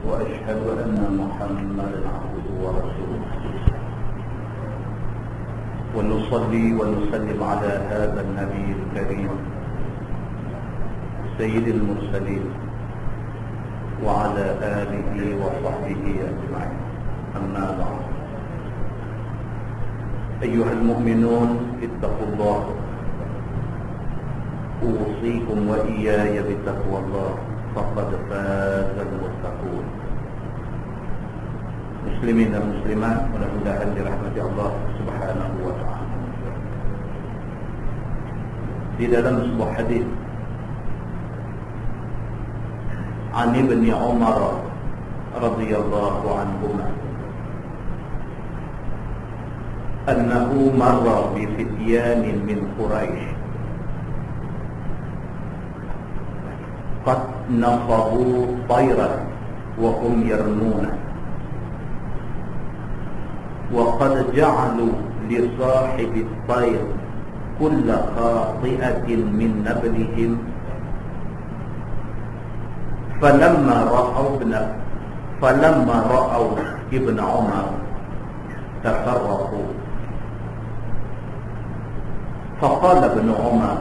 وأشهد أن محمدا عبده ورسوله ونصلي ونسلم على هذا النبي الكريم سيد المرسلين وعلى آله وصحبه أجمعين. أما بعد، أيها المؤمنون اتقوا الله، أوصيكم وإياي بتقوى الله، فقد فاز المتقون. Muslimin dan muslimat, mudah-mudahan dirahmati Allah Subhanahu wa ta'ala. Di dalam sebuah hadis an Ibn Umar radhiyallahu anhuma annahu marra bi fityanin min Quraisy qad nasabu tayran wa hum yarmuna wa qad ja'alu li sahibi at-tayr kulla khati'atin min nablihim falamma ra'aw ibn Umar tafarraqu faqala ibn Umar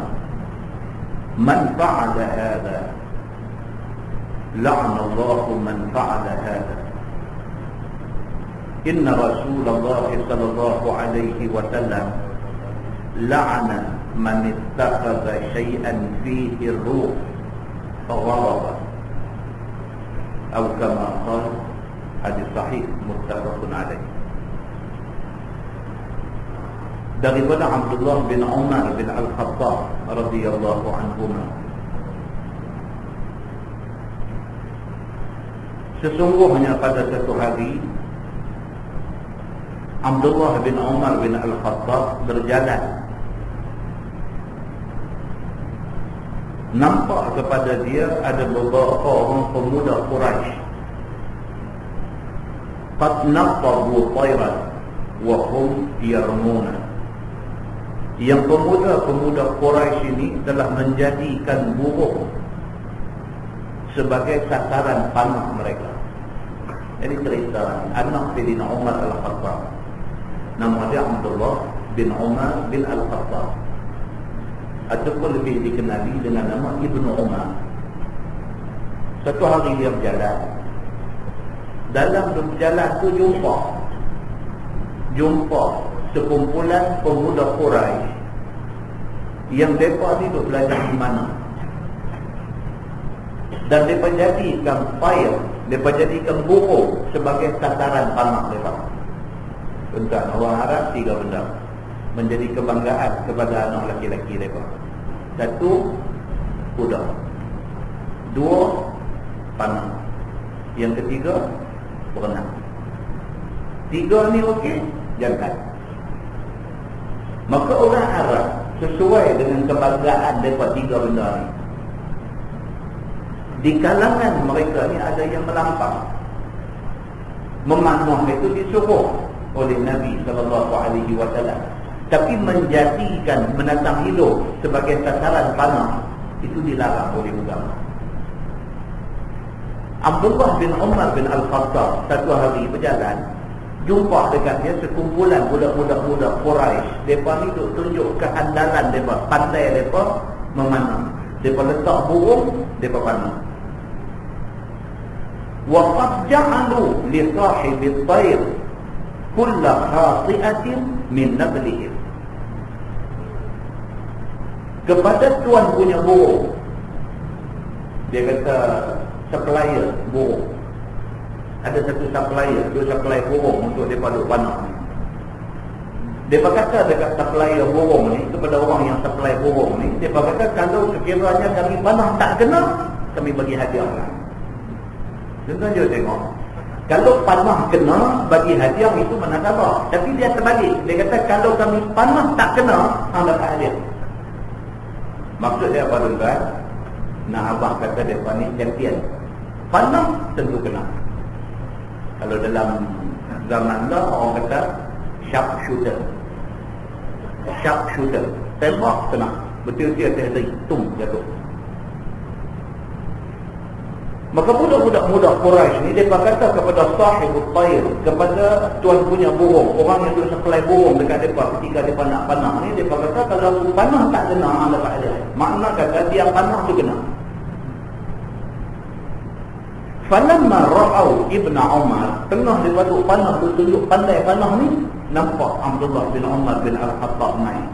man fa'ala hadha la'ana Allahu man fa'ala hadha inna Rasulullah sallallahu alaihi wasallam la'ana man ittakhadha shay'an fihi ruh fagharaba atau kama qala. Hadis sahih muttafaqun alaih. Daripada Abdullah bin Umar bin Al-Khattab radhiyallahu anhuma, sesungguhnya pada satu hari Abdullah bin Umar bin Al-Khattab berjalan, nampak kepada dia ada beberapa orang pemuda Quraisy qad naqabu tayran wa hum yarmuna. Yang pemuda-pemuda Quraisy ini telah menjadikan burung sebagai sasaran panah mereka. Jadi cerita anak Sayyidina Umar Al-Khattab, nama dia Abdullah bin Umar bin Al-Khattab, ataupun lebih dikenali dengan nama Ibnu Umar. Satu hari dia berjalan, dalam berjalan tu jumpa sekumpulan pemuda Quraisy yang mereka hidup belajar di mana, dan mereka jadikan fire, mereka jadikan burung sebagai sasaran panah mereka. Tentang orang Arab, tiga benda menjadi kebanggaan kepada anak laki-laki mereka. Satu, kuda. Dua, panah. Yang ketiga, berenang. Tiga ni okey, jangan. Maka orang Arab sesuai dengan kebanggaan mereka tiga benda ni. Di kalangan mereka ni ada yang melampau. Memanah itu disuruh oleh Nabi SAW, tapi menjadikan binatang hidup sebagai sasaran panah itu dilarang oleh agama. Abdullah bin Umar bin Al-Khattab satu hari berjalan, jumpa dekat dia sekumpulan budak-budak Quraisy. Mereka hidup tunjuk keandalan mereka, pandai mereka memanah. Mereka letak burung, mereka panah. Wa qad ja'alu li sahibi at-tayr kulla khati'atin min nablihim. Kepada tuan punya burung, dia kata supplier burung, ada satu supplier, dia supply burung untuk mereka duk panah ni. Dia kata dekat supplier burung ni, kepada orang yang supply burung ni, dia kata kalau sekiranya kami panah tak kena, kami bagi hadiah lah. Tuan-tuan je tengok, kalau panah kena bagi hadiah itu mana sabar. Tapi dia terbalik, dia kata kalau kami panah tak kena, hang dapat hadiah. Maksud dia apa tuan-tuan? Nak abang kata dia ni champion. Panah tentu kena. Kalau dalam zaman dah orang kata sharp shooter. Tembak kena, betul-betul terhenti, tum jatuh. Maka budak-budak muda Quraisy ni mereka kata kepada sahibul tayr, kepada tuan punya burung, orang yang duduk supply burung dekat mereka ketika mereka nak panah ni, mereka kata kalau panah tak kena lepas dia. Makna kata dia panah tu kena. Falamma ra'au Ibn Umar, tengah daripada panah tu tunjuk pandai panah ni, nampak Abdullah bin Umar bin Al-Khattab main.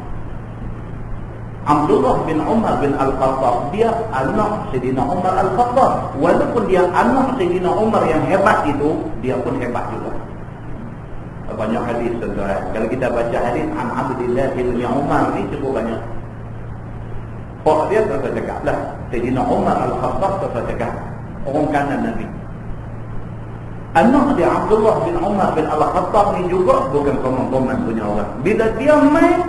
Abdullah bin Umar bin Al-Khattab, dia anak Sayyidina Umar Al-Khattab. Walaupun dia anak Sayyidina Umar yang hebat itu, dia pun hebat juga. Banyak hadis tuan-tuan. Kalau kita baca hadis an Abdullah bin Umar ni cukup banyak. Pak dia tak cakap lah. Sayyidina Umar Al-Khattab tak cakap. Orang kanan Nabi. Anak dia Abdullah bin Umar bin Al-Khattab ni juga bukan komen-komen punya orang. Bila dia main,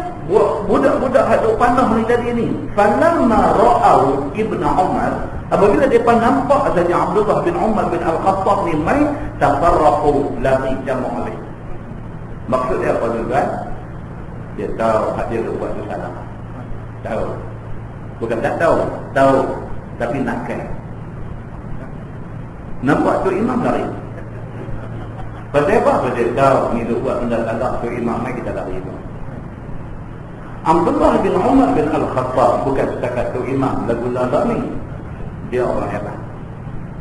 budak-budak haduk panah ni tadi ni, falamma ra'au Ibn Umar, apabila mereka nampak saja Abdullah bin Umar bin Al-Khattab ni main, tafarraqu lari jama'ah. Maksud dia apa tuan? Dia tahu dia buat tu salah. Tahu. Bukan tak tahu, tahu tapi nakal. Nampak tu imam lari. Pasal apa? Pasal dia tahu ni dia buat benda salah, tu imam ni kita lari tu. Abdullah bin Umar bin Al-Khattab bukan setakat tu imam lagu lada ni, dia orang hebat.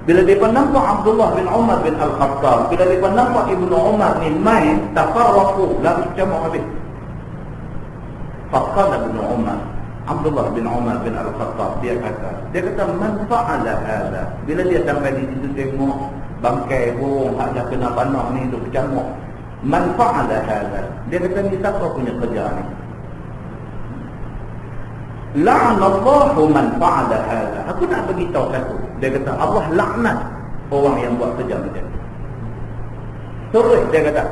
Bila mereka nampak Abdullah bin Umar bin Al-Khattab, bila mereka nampak Ibnu Umar ni main, tafarraqu lari macam habis. Faqala Ibnu Umar, Abdullah bin Umar bin Al-Khattab, dia kata man fa'ala hadha. Bila dia sampai di situ tengok bangkai burung hak dah kena panah ni tu bercamuk, man fa'ala hadha, dia kata ni siapa punya kerja ni? La'anallahu man fa'ala hadha. Aku nak bagi tahu satu. Dia kata Allah laknat orang yang buat kerja macam ni. Terus dia kata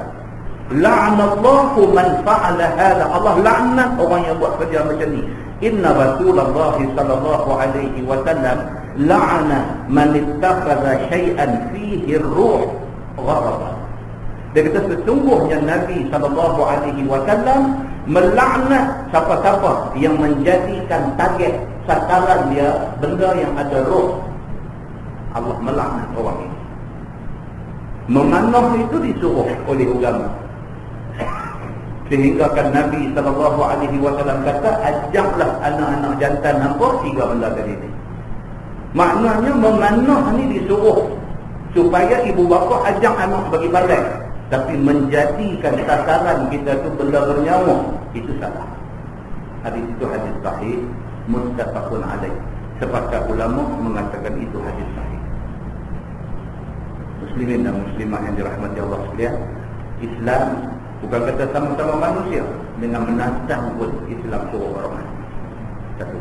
la'anallahu man fa'ala hadha. Allah laknat orang yang buat kerja macam ni. Inna Rasulullah sallallahu alaihi wasallam la'ana man ittakhadha syai'an fihi ar-ruh gharaban. Dia kata sesungguhnya Nabi sallallahu alaihi wasallam melaknat siapa-siapa yang menjadikan target sasaran dia benda yang ada roh. Allah melaknat orang ini. Memanah itu disuruh oleh agama. Sehingga kan Nabi sallallahu alaihi wasallam kata, ajaklah anak-anak jantan hampa 3 benda tadi ni. Maknanya memanah ni disuruh supaya ibu bapa ajak anak bagi balai. Tapi menjadikan sasaran kita tu benda bernyawa, itu salah. Hadis itu hadis sahih, muttafaqun alaih. Sepakat ulama mengatakan itu hadis sahih. Muslimin dan muslimat yang dirahmati Allah sekalian, Islam bukan kata sama-sama manusia, dengan menantang pun Islam suruh orang. Satu.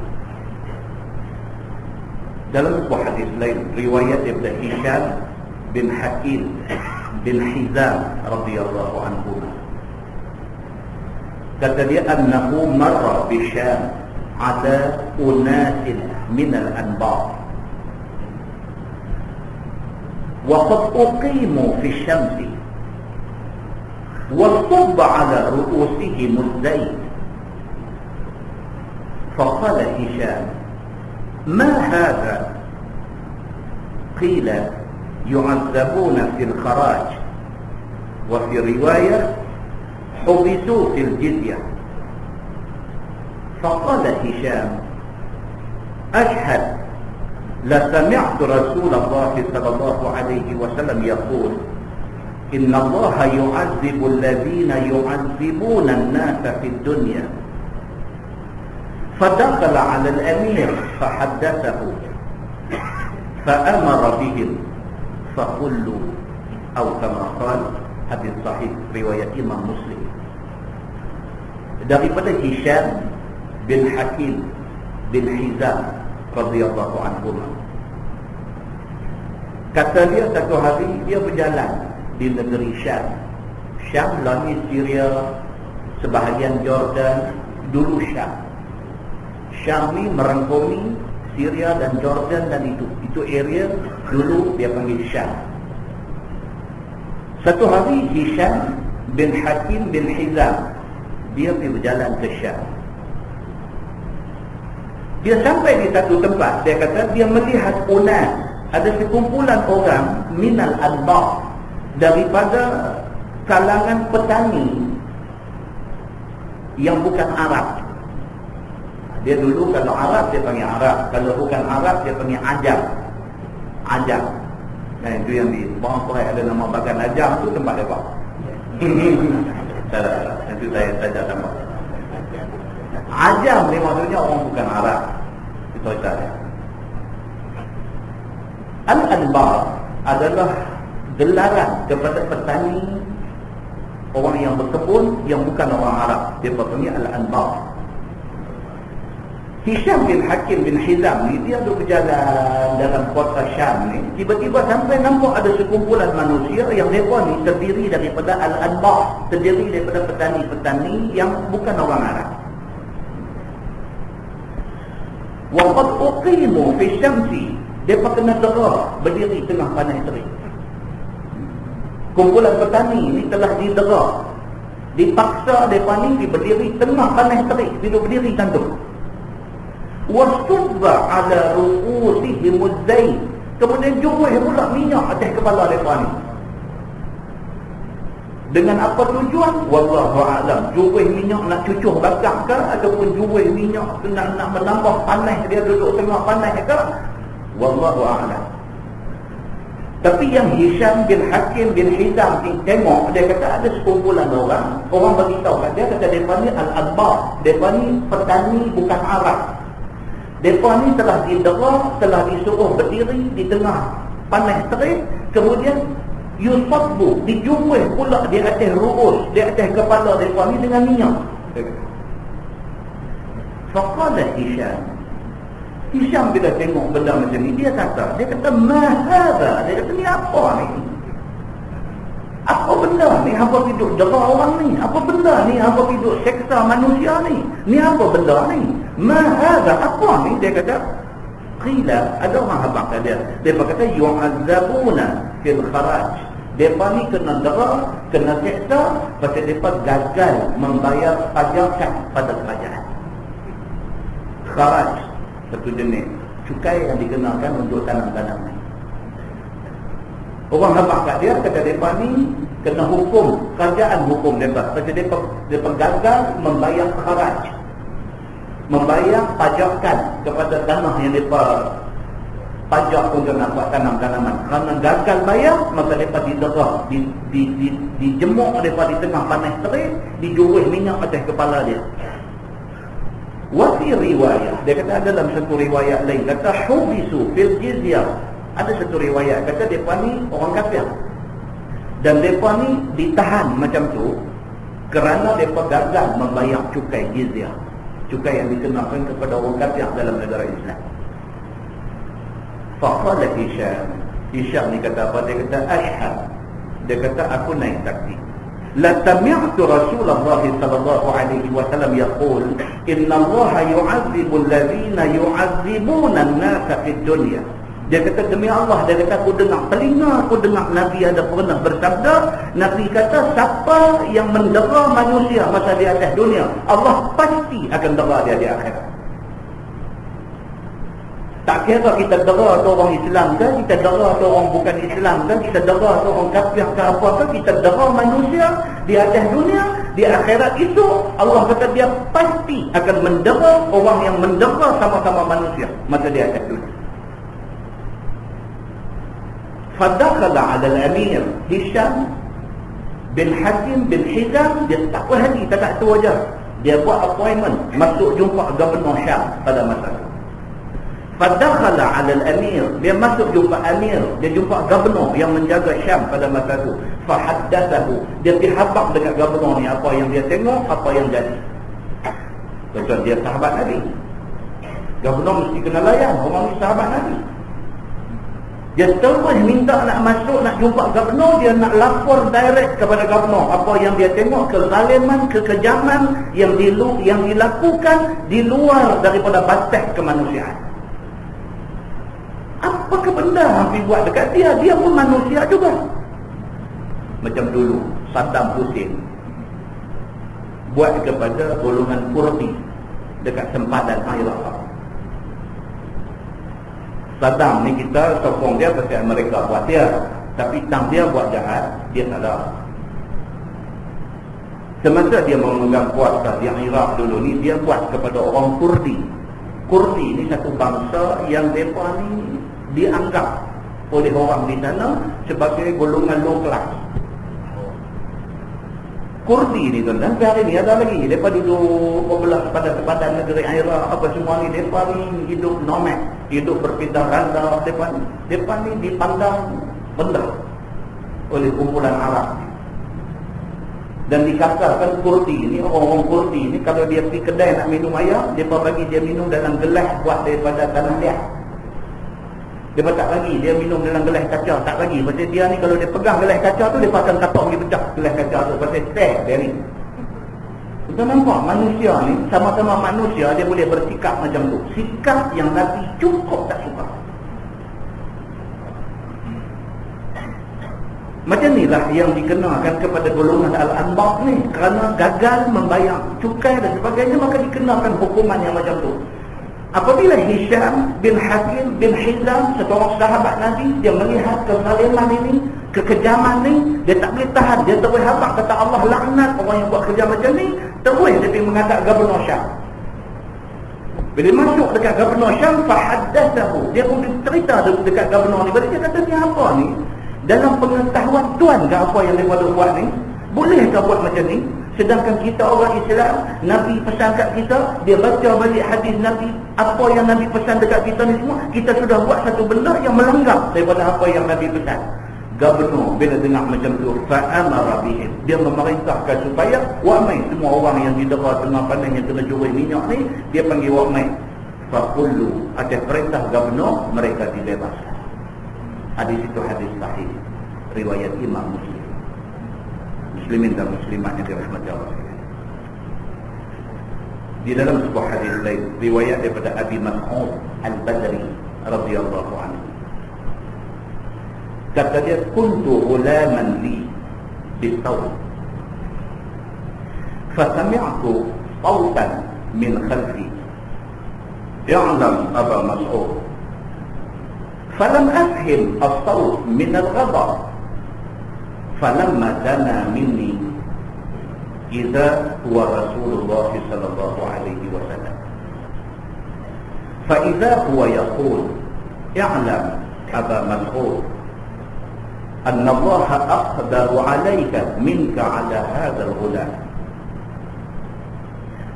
Dalam sebuah hadis lain, riwayat Ibn Hisham bin Hakim bin Hizam radhiyallahu anhu, kata dia annahu marra bi Syam ala unasin min al-anbar wa qad uqimu fi syamsi wa sabba ala ru'usihim az-zayt faqala Hisham ma hadha qila يعذبون في الخراج وفي رواية حبسوا في الجزية. فقال هشام أشهد لسمعت رسول الله صلى الله عليه وسلم يقول إن الله يعذب الذين يعذبون الناس في الدنيا. فدخل على الأمير فحدثه فأمر بهم فقلوا أو كما قال. Hadis sahih riwayat Imam Muslim daripada Hisham bin Hakim bin Hizam radhiyallahu anhu. Kata dia satu hari dia berjalan di negeri Syam. Syam lagi Syria, sebahagian Jordan, dulu Syam. Syam ni merangkumi Syria dan Jordan dan itu area dulu dia panggil Syam. Satu hari Hisham bin Hakim bin Hizam dia pergi berjalan ke Syam. Dia sampai di satu tempat, dia kata dia melihat unas ada sekumpulan orang minal anbar, daripada kalangan petani yang bukan Arab. Dia dulu kalau Arab dia panggil Arab, kalau bukan Arab dia panggil Ajam. Ajam. Nah, itu yang di Bangkai ada nama Bagan Ajam tu tempat depa. Salah, itu saya saja tambah. Ajam ni maksudnya orang bukan Arab. Itu saja. Al-Anbar adalah gelaran kepada petani, orang yang berkebun yang bukan orang Arab. Dia panggil Al-Anbar. Hisham bin Hakim bin Hizam ni dia duduk berjalan dalam kota Syam ni, tiba-tiba sampai nampak ada sekumpulan manusia yang mereka ni terdiri daripada Al-Anbar, terdiri daripada petani-petani yang bukan orang Arab. Wa qad uqimu fi syamsi, depa kena dera berdiri tengah panas terik. Kumpulan petani ni telah didera, dipaksa depa ni berdiri tengah panas terik, duduk berdiri cantik. Wasubba ala ru'usihim az-zait, kemudian juruh pula minyak atas kepala depa ni. Dengan apa tujuan? Wallahu a'lam. Juruh minyak nak cucuh bakar ke, ataupun juruh minyak nak menambah panas dia duduk tengah panas ke? Wallahu a'lam. Tapi yang Hisham bin Hakim bin Hizam tengok, dia kata ada sekumpulan orang beritahu kat dia, kata mereka ni Al-Anbar, mereka ni petani bukan Arab. Mereka ni telah didera, telah disuruh berdiri di tengah panas terik, kemudian yusabbu, dijumui pula di atas ru'us, di atas kepala mereka ni dengan minyak. Faqala Hisham bila tengok benda macam ni, dia kata mahadha, dia kata ni apa ni? Apa benda ni? Apa hidup dera orang ni? Apa benda ni? Apa hidup seksa manusia ni? Ni apa benda ni? Mahadha, apa ni? Dia kata, qila, ada orang habaq dia. Dia kata yu'azzabuna fil kharaj. Mereka ni kena dera, kena seksa pasal mereka gagal membayar pajakan pada kerajaan. Kharaj, satu jenis cukai yang dikenakan untuk tanam-tanam. Orang habaq kat dia, kata mereka ni kena hukum, kerajaan hukum mereka pasal mereka gagal membayar kharaj, membayar pajakan kepada tanah yang mereka pajak untuk nak buat tanam-tanaman. Kerana gagal bayar, maka mereka didera, dijemuk mereka di tengah panas terik, dijuruh minyak atas kepala dia. Wafi riwayat, dia kata dalam satu riwayat lain, kata hubisu fil jizyah. Ada satu riwayat kata mereka ni orang kafir, dan mereka ni ditahan macam tu kerana mereka gagal membayar cukai jizyah, cukai yang dikenakan kepada orang kafir dalam negara Islam. Faqala Hisham ni kata apa? Dia kata ashhad, dia kata aku naik saksi. La sami'tu Rasulullah sallallahu alaihi wasallam yaqul inna Allah yu'azzibu alladhina yu'azzibuna an-nasa fid dunya. Dia kata demi Allah, dia kata aku dengar Nabi ada pernah bersabda, Nabi kata siapa yang mendera manusia masa di atas dunia, Allah pasti akan dera dia di akhirat. Tak kira kita dera tu orang Islam ke, kita dera tu orang bukan Islam ke, kita dera tu orang kafir ke apa ke, kita dera manusia di atas dunia, di akhirat itu Allah kata dia pasti akan mendera orang yang mendera sama-sama manusia masa di atas dunia. Fadakhala 'ala al-amir Hisham bin Hakim bin Hizam, dia tak puas hati, tak tu aja. Dia buat appointment masuk jumpa Gubernur Syam pada masa itu. Fadakhala 'ala al-amir, dia masuk jumpa amir, dia jumpa gubernur yang menjaga Syam pada masa itu. Fahaddathahu, dia dihabaq dengan gubernur ni apa yang dia tengok, apa yang jadi. Betul, dia sahabat Nabi. Gubernur mesti kena layan, orang ni sahabat Nabi. Dia terus minta nak masuk, nak jumpa gubernur, dia nak lapor direct kepada gubernur apa yang dia tengok, kezaliman, kekejaman yang dilakukan di luar daripada batas kemanusiaan. Apakah benda yang dibuat dekat dia? Dia pun manusia juga. Macam dulu Saddam Hussein buat kepada golongan Kurdi dekat sempadan Iraq. Saddam ni kita sokong dia pasal mereka buat dia, tapi tang dia buat jahat, dia tak ada. Semasa dia memegang kuasa di Iraq dulu ni, dia buat kepada orang Kurdi. Kurdi ni satu bangsa yang mereka ni dianggap oleh orang di sana sebagai golongan low class. Kurdi ni tuan-tuan, hari ni ada lagi. Mereka duduk berbelah pada sepadan negeri Iraq, apa semua ni. Mereka ni hidup nomad, hidup berpindah randa. Mereka ni dipandang rendah oleh kumpulan Arab. Dan dikatakan Kurdi ni, orang Kurdi ni kalau dia pergi kedai nak minum air, mereka bagi dia minum dalam gelas buat daripada tanah liat. Dia tak bagi dia minum dalam gelas kaca, tak bagi. Pasal dia ni kalau dia pegang gelas kaca tu, dia akan katok dia pecah gelas kaca tu. Pasal stare dia ni. Kita nampak manusia ni, sama-sama manusia, dia boleh bersikap macam tu. Sikap yang Nabi cukup tak suka. Macam inilah yang dikenakan kepada golongan Al-Anbaq ni. Kerana gagal membayar cukai dan sebagainya, maka dikenakan hukuman yang macam tu. Apabila Hisham bin Hakim bin Hizam, seorang sahabat Nabi, dia melihat kezaliman ini, kekejaman ni, dia tak boleh tahan. Dia terus habaq, kata Allah laknat orang yang buat kerja macam ni. Terus dia pergi menghadap Gubernur Syam. Bila masuk dekat Gubernur Syam, fahaddathahu, dia pun cerita dekat Gubernur ni. Bila dia kata, ni apa ni? Dalam pengetahuan Tuan ke apa yang mereka buat ni? Bolehkah buat macam ni? Sedangkan kita orang Islam, Nabi pesan kat kita, dia baca balik hadis Nabi, apa yang Nabi pesan dekat kita ni semua, kita sudah buat satu benda yang melanggar daripada apa yang Nabi pesan. Gubernur bila dengar macam tu, fa'amara bihim, dia memerintahkan supaya wa'mai, semua orang yang didera tengah panas yang kena curi minyak ni, dia panggil wa'mai. Faqullu, atas perintah gubernur, mereka dibebaskan. Hadis itu hadis sahih, riwayat Imam Muslim. Muslimin dan muslimat yang dirahmati Allah. Di dalam sebuah hadis lain, riwayat daripada Abi Mas'ud Al-Badri radhiyallahu anhu, kata dia, kuntu ghulaman li bis-sawt, fasami'tu sawtan min khalfi, ya'lam Aba Mas'ud, falam afhim as-sawt min al-ghadab, falamma dana minni idza huwa Rasulullah sallallahu alaihi wasallam, fa idza huwa yaqul i'lam Aba Mas'ud anna Allah aqdaru alayka minka ala hadha al-ghulam,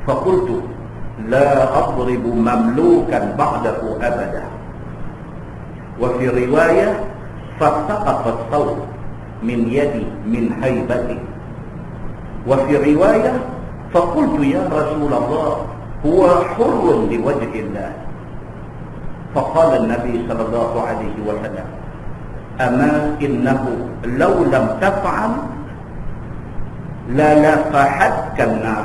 fa qultu la adribu mamlukan ba'dahu abada, wa fi riwayah fasaqata as-sawt min yadi min haibati, wa fi riwayah faqultu ya Rasulullah huwa hurrun li wajhillah, faqala an-nabi sallallahu alaihi wasallam ama innahu law lam taf'al la lafahatkanna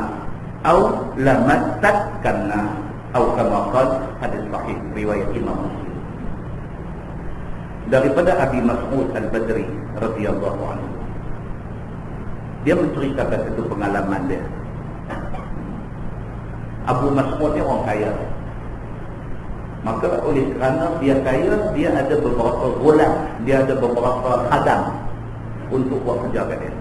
aw lamassatkanna, atau kama qala, hadis sahih riwayat Imam Muslim. Daripada Abi Mas'ud Al-Badri radhiyallahu anhu, dia menceritakan satu pengalaman dia. Abu Mas'ud ni orang kaya, maka oleh kerana dia kaya, dia ada beberapa ghulam, dia ada beberapa khadam untuk buat kerja kat dia.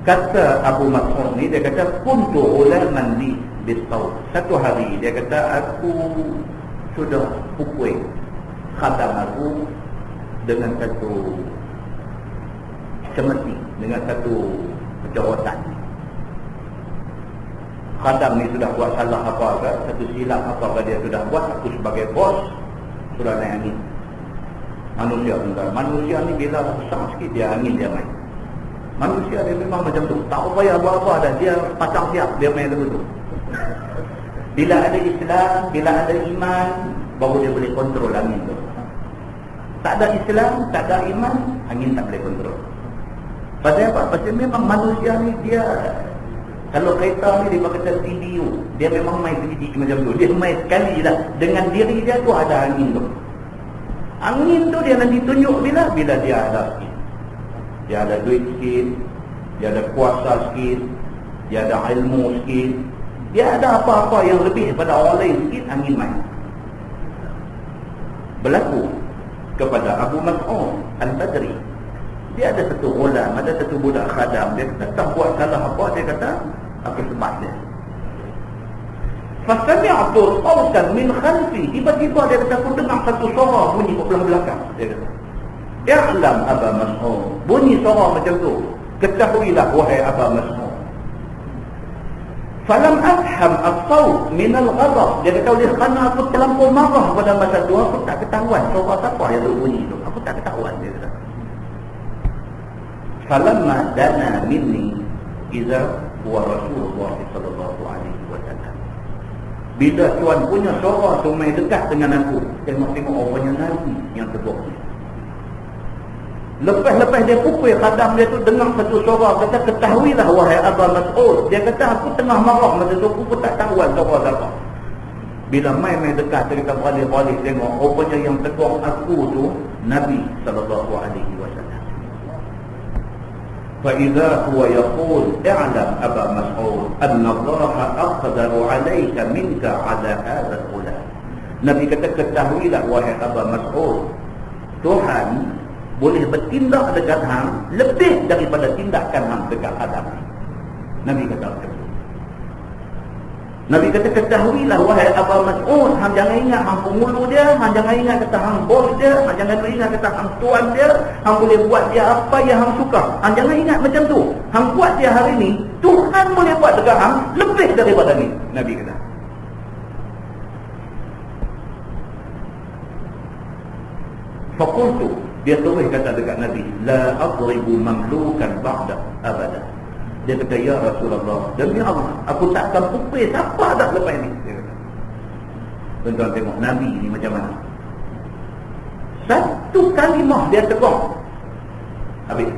Kata Abu Mas'ud ni, dia kata kuntu ghulaman li bis-sawt, satu hari dia kata aku sudah pukul khadam aku dengan satu cemeti, dengan satu jawatan. Khadam ni sudah buat salah apa ke, satu silap apa ke dia sudah buat, aku sebagai bos sudah naik angin. Manusia ni bila besar sikit dia angin dia main. Manusia dia memang macam tu, tak payah apa-apa dah, dia pasang siap, dia main begitu. Bila ada Islam, bila ada iman, baru dia boleh kontrol angin tu. Tak ada Islam, tak ada iman, angin tak boleh kontrol. Pasal apa? Pasal memang manusia ni dia, kalau kereta ni dia kata CDU, dia memang main sedikit macam tu. Dia main sekali lah, dengan diri dia tu ada angin tu. Angin tu dia nanti tunjuk bila dia ada sikit, dia ada duit sikit, dia ada kuasa sikit, dia ada ilmu sikit, dia ada apa-apa yang lebih daripada orang lain sikit, angin main. berlaku kepada Abu Mas'ud Al-Badri. Dia ada satu ghulam, ada satu budak khadam, dia tak buat salah apa, dia kata aku sembah dia. Fasami'tu sawtan min khalfi, tiba-tiba dia kata aku dengar satu suara bunyi kat belakang. Dia kata, "I'lam Aba Mas'ud." Bunyi suara macam tu. Ketahuilah wahai Aba Mas'ud. Falam afham as-sawt min al-ghadab. Dia kata oleh kerana aku terlampau marah pada masa tu, aku tak ketahuan suara siapa yang bunyi tu. Aku tak ketahuan, dia kata. Falamma dana minni idza huwa Rasulullah sallallahu alaihi wasallam. Bila tuan punya suara tu main dekat dengan aku, tengok-tengok orangnya Nabi yang tegur dia. Lepas dia pukul khadam dia tu, dengar satu suara kata, "Ketahuilah wahai Aba Mas'ud." Dia kata aku tengah marah masa tu, aku pun tak tahu suara siapa. Bila main dekat, dia kata balik-balik tengok, rupanya yang tegur aku tu Nabi sallallahu alaihi wasallam. Fa idza huwa yaqul, "I'lam Aba Mas'ud anna Allah aqdaru 'alayka minka 'ala hadha al-ghulam." Nabi kata, ketahuilah wahai Aba Mas'ud, Tuhan boleh bertindak dekat hang lebih daripada tindakan hang dekat Adam. Nabi kata macam tu. Nabi kata, ketahuilah wahai Aba Mas'ud, hang jangan ingat hang pengulu dia, hang jangan ingat kata hang bos dia, hang jangan ingat kata hang tuan dia, hang boleh buat dia apa yang hang suka. Hang jangan ingat macam tu. Hang buat dia hari ni, Tuhan boleh buat dekat hang lebih daripada ni. Nabi kata. Fakultu, dia terus kata dekat Nabi, la adribu mamlukan ba'da abada. Dia kata, ya Rasulullah, demi Allah, aku tak akan pukul siapa dah lepas ni. Dia kata. Tuan-tuan tengok Nabi ni macam mana. Satu kalimah dia tegur, habis.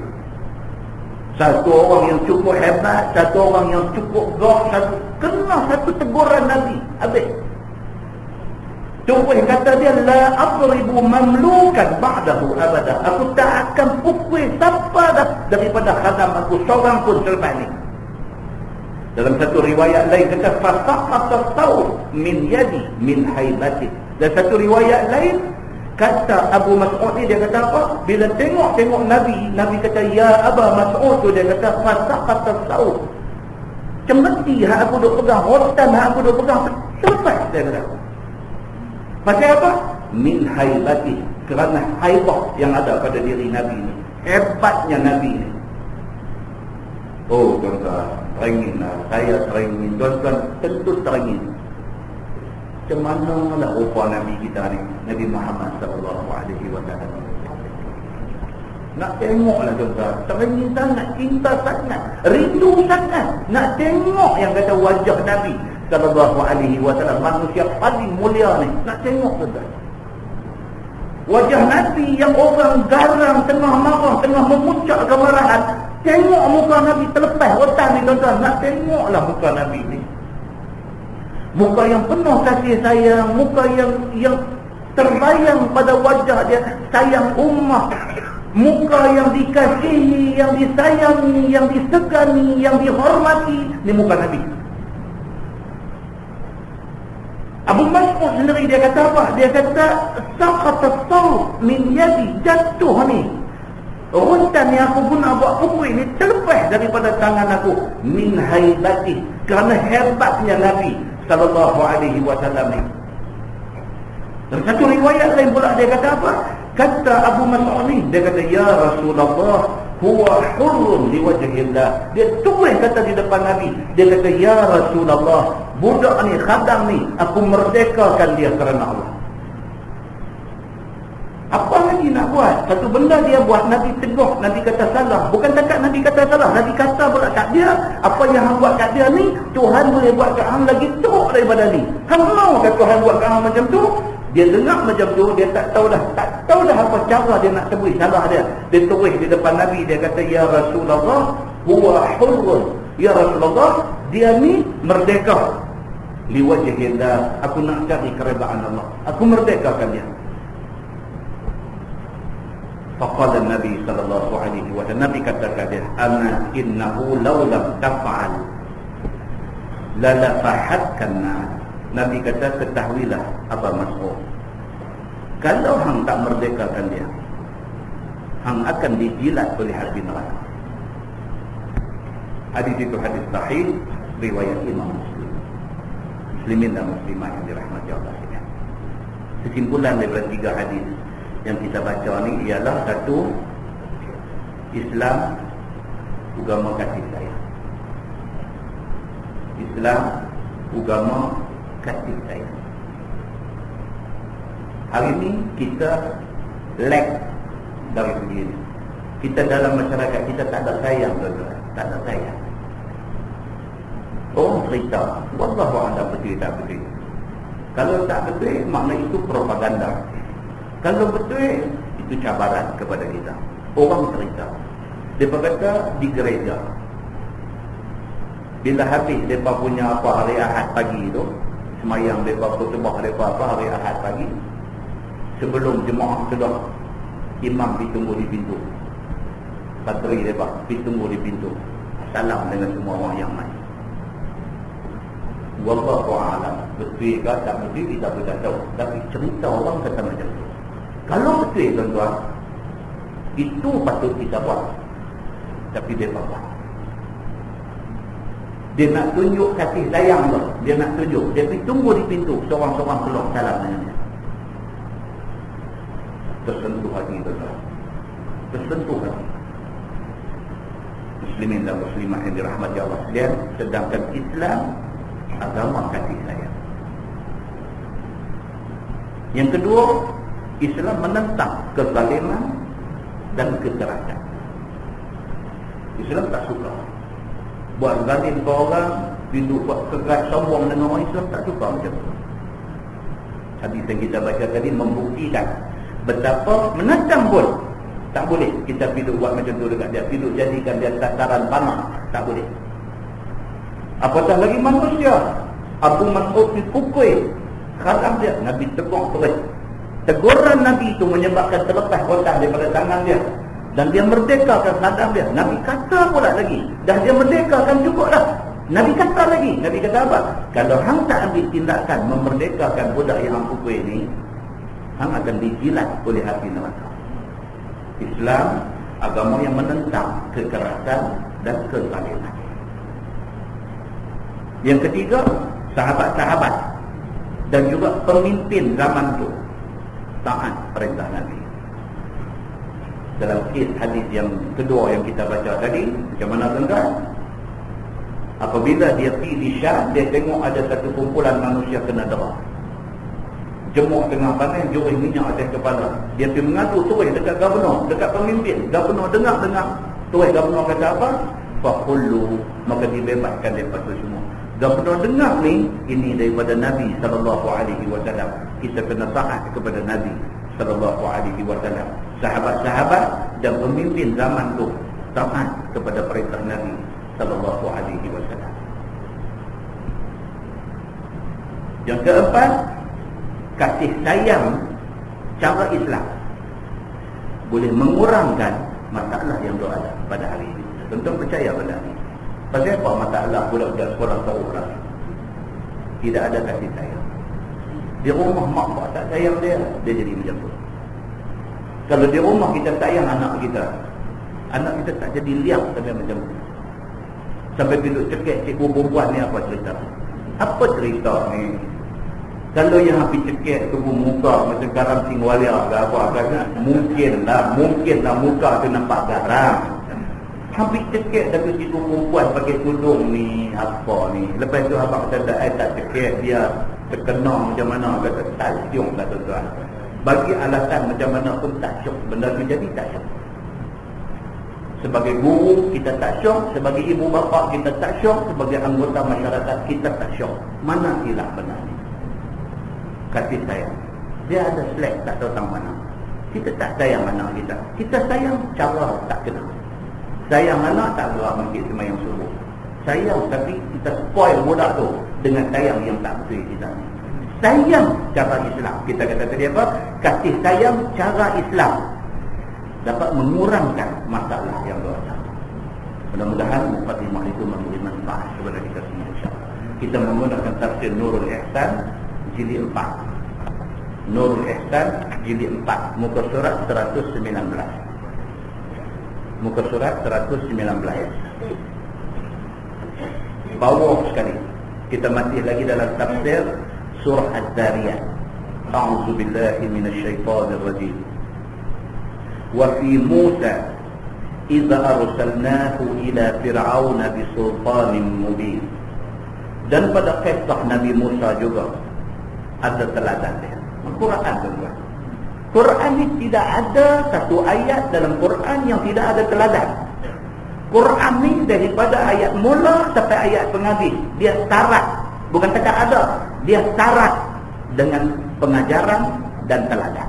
Satu orang yang cukup hebat, satu orang yang cukup gok, satu teguran Nabi, habis. Terus kata dia, la adribu mamlukan ba'dahu abada. Aku tak akan pukul siapa dah daripada khadam aku seorang pun selepas ni. Dalam satu riwayat lain kata, fasaqata as-sawt min yadi min haibati. Dan satu riwayat lain kata Abu Mas'ud ni, dia kata apa? Bila tengok Nabi kata, ya Aba Mas'ud tu, dia kata fasaqata as-sawt. Cemeti hak aku duk pegang, rotan hak aku duk pegang, selepas dia kata. Pasal apa? Min haibati, kerana haibah yang ada pada diri Nabi ni, hebatnya Nabi ni. Oh tuan-tuan, teringin lah, saya teringin, tuan-tuan tentu teringin. Macam mana lah rupa Nabi kita ni, Nabi Muhammad SAW. Nak tengok lah tuan-tuan, teringin sangat, cinta sangat, rindu sangat nak tengok yang kata wajah Nabi SAW, manusia paling mulia ni. Nak tengok tuan-tuan, wajah Nabi yang orang garang, tengah marah, tengah memuncak kemarahan, tengok muka Nabi terlepas rotan ni tuan-tuan. Nak tengoklah muka Nabi ni, muka yang penuh kasih sayang, muka yang terbayang pada wajah dia sayang ummah, muka yang dikasihi, yang disayangi, yang disegani, yang dihormati. Ni muka Nabi. Abu Mas'ud sendiri dia kata apa? Dia kata saqata as-sawt min yadi, jatuh ni rotan yang aku guna buat pukul ni terlepas daripada tangan aku, min haibati, kerana hebatnya Nabi sallallahu alaihi wasallam ni. Dan satu riwayat lain pula dia kata apa? Kata Abu Mas'ud ni, dia kata, ya Rasulullah, huwa hurrun liwajhillah. Dia terus kata di depan Nabi, dia kata, ya Rasulullah, budak ni, khadam ni, aku merdekakan dia kerana Allah. Apa lagi nak buat? Satu benda dia buat, Nabi tegur, Nabi kata salah. Bukan takat Nabi kata salah, Nabi kata pula kat dia, apa yang hang buat kat dia ni, Tuhan boleh buat kat hang lagi teruk daripada ni. Hang mau kat Tuhan buat kat hang macam tu? Dia dengar macam tu, dia tak tahu dah apa cara dia nak tebus salah dia. Dia terus di depan Nabi, dia kata, ya Rasulullah, huwa hurrun. Ya Rasulullah, dia ni merdeka. Liwajhillah, aku nak cari keredaan Allah, aku merdekakan dia. Faqala Nabi sallallahu alaihi wasallam, Nabi katakan dia, ana innahu law lam taf'al la fahatkan. Nabi kata, ketahuilah Aba Mas'ud, Kalau hang tak merdekakan dia, hang akan dijilat oleh api neraka. Hadis itu hadis sahih riwayat Imam Muslim. Muslimin dan muslimat yang dirahmati Allah sekalian. Kesimpulan daripada 3 hadis yang kita baca ni ialah, satu, Islam agama kasih sayang. Islam agama kasih sayang. Hari ini kita lack dari segi ini. Kita dalam masyarakat kita tak ada sayang, tuan-tuan. Tak ada sayang. Orang cerita, wallahu a'lam betul tak betul. Kalau tak betul, makna itu propaganda. Kalau betul, itu cabaran kepada kita. Orang cerita, mereka kata di gereja, bila habis mereka punya apa hari Ahad pagi tu, semayang mereka khutbah mereka apa hari Ahad pagi, sebelum jemaah sudah, imam ditunggu di pintu, padri mereka ditunggu di pintu, salam dengan semua orang yang main. Wallahu a'lam, betul ke tak betul kita tidak tahu, tapi cerita orang kata macam tu. Kalau betul, tuan-tuan, itu patut kita buat. Tapi dia tak buat. Dia nak tunjuk kasih sayang tu. Dia nak tunjuk. Dia pergi tunggu di pintu, seorang-seorang keluar salam dengan dia. Tersentuh hati, tuan-tuan. Tersentuh hati. Muslimin dan muslimat yang dirahmati Allah sekalian, sedangkan Islam agama kasih sayang. Yang kedua, Islam menentang kezaliman dan kekerasan. Islam tak suka buat zalim ke orang, hidup buat keras sombong dengan orang. Islam tak suka macam tu. Hadis yang kita baca tadi membuktikan betapa menentang pun tak boleh kita hidup buat macam tu dekat dia, hidup jadikan dia tataran panah, tak boleh. Apatah lagi manusia. Abu Mas'ud dipukul, khatam dia, Nabi tegur terus. Teguran Nabi itu menyebabkan terlepas kotak daripada tangan dia, dan dia merdekakan khatam dia. Nabi kata pula lagi, dah dia merdekakan cukup dah. Nabi kata lagi, Nabi kata apa? Kalau hang tak ambil tindakan memerdekakan budak yang hang pukul ini, hang akan dijilat oleh api neraka. Islam agama yang menentang kekerasan dan kezaliman. Yang ketiga, sahabat-sahabat dan juga pemimpin zaman itu taat perintah Nabi. Dalam hadis yang kedua yang kita baca tadi, macam mana tuan-tuan? Apabila dia pergi di Syam, dia tengok ada satu kumpulan manusia kena dera. Jemuk tengah panas, jurih minyak atas kepala. Dia pergi mengadu terus dekat gubernur, dekat pemimpin. Gubernur dengar-dengar. Terus gubernur kata apa? Faqullu, maka dibebaskan daripada semua. Gubernur dengar ni, ini daripada Nabi SAW. Kita kena taat kepada Nabi SAW. Sahabat-sahabat dan pemimpin zaman tu taat kepada perintah Nabi SAW. Yang keempat, kasih sayang cara Islam boleh mengurangkan masalah yang ada pada hari ini. Tentu percaya pada ini. Pasal apa masalah budak-budak sekolah tahu orang tidak ada kasih sayang. Di rumah mak bapak tak sayang dia jadi macam tu. Kalau di rumah kita sayang anak kita tak jadi liap sampai macam tu. Sampai duduk cekik cikgu perempuan ni apa cerita? Apa cerita ni? Kalau yang habis cekik tubuh muka macam garam singwalia ke apa kan? Mungkinlah muka tu nampak garam. Habis cekik dari cikgu perempuan pakai tudung ni apa ni. Lepas tu abang kata tak cekik dia terkena macam mana, kata tak syok lah tuan-tuan. Bagi alasan macam mana pun tak syok, benda tu jadi tak syok. Sebagai guru kita tak syok, sebagai ibu bapa kita tak syok, sebagai anggota masyarakat kita tak syok. Mana hilang benar ni? Kasih sayang. Dia ada slack tak tahu tang mana. Kita tak sayang anak kita. Kita sayang cara tak kena. Sayang anak tak gerak bangkit semayang subuh. Sayang tapi kita spoil budak tu dengan sayang yang tak betul kita. Sayang cara Islam. Kita kata tadi apa? Kasih sayang cara Islam dapat mengurangkan masalah yang ada. Mudah-mudahan mukadimah itu memberi manfaat kepada kita semua, insya-Allah. Kita menggunakan tafsir Nurul Ihsan jilid 4. Nurul Ihsan jilid 4, muka surat 119. Muka surat 119. Bawah sekali. Kita masih lagi dalam tafsir surah Az-Zariyat. A'udzu billahi minasyaitonir rajim. Wa fi Musa idza arsalnahu ila fir'auna bisultanin mubin. Dan pada kisah Nabi Musa juga ada teladan dia. Al-Quran tuan-tuan. Quran ini tidak ada satu ayat dalam Quran yang tidak ada teladan. Quran ni daripada ayat mula sampai ayat penghabis, dia syarat, bukan cakap ada, dia syarat dengan pengajaran dan teladan.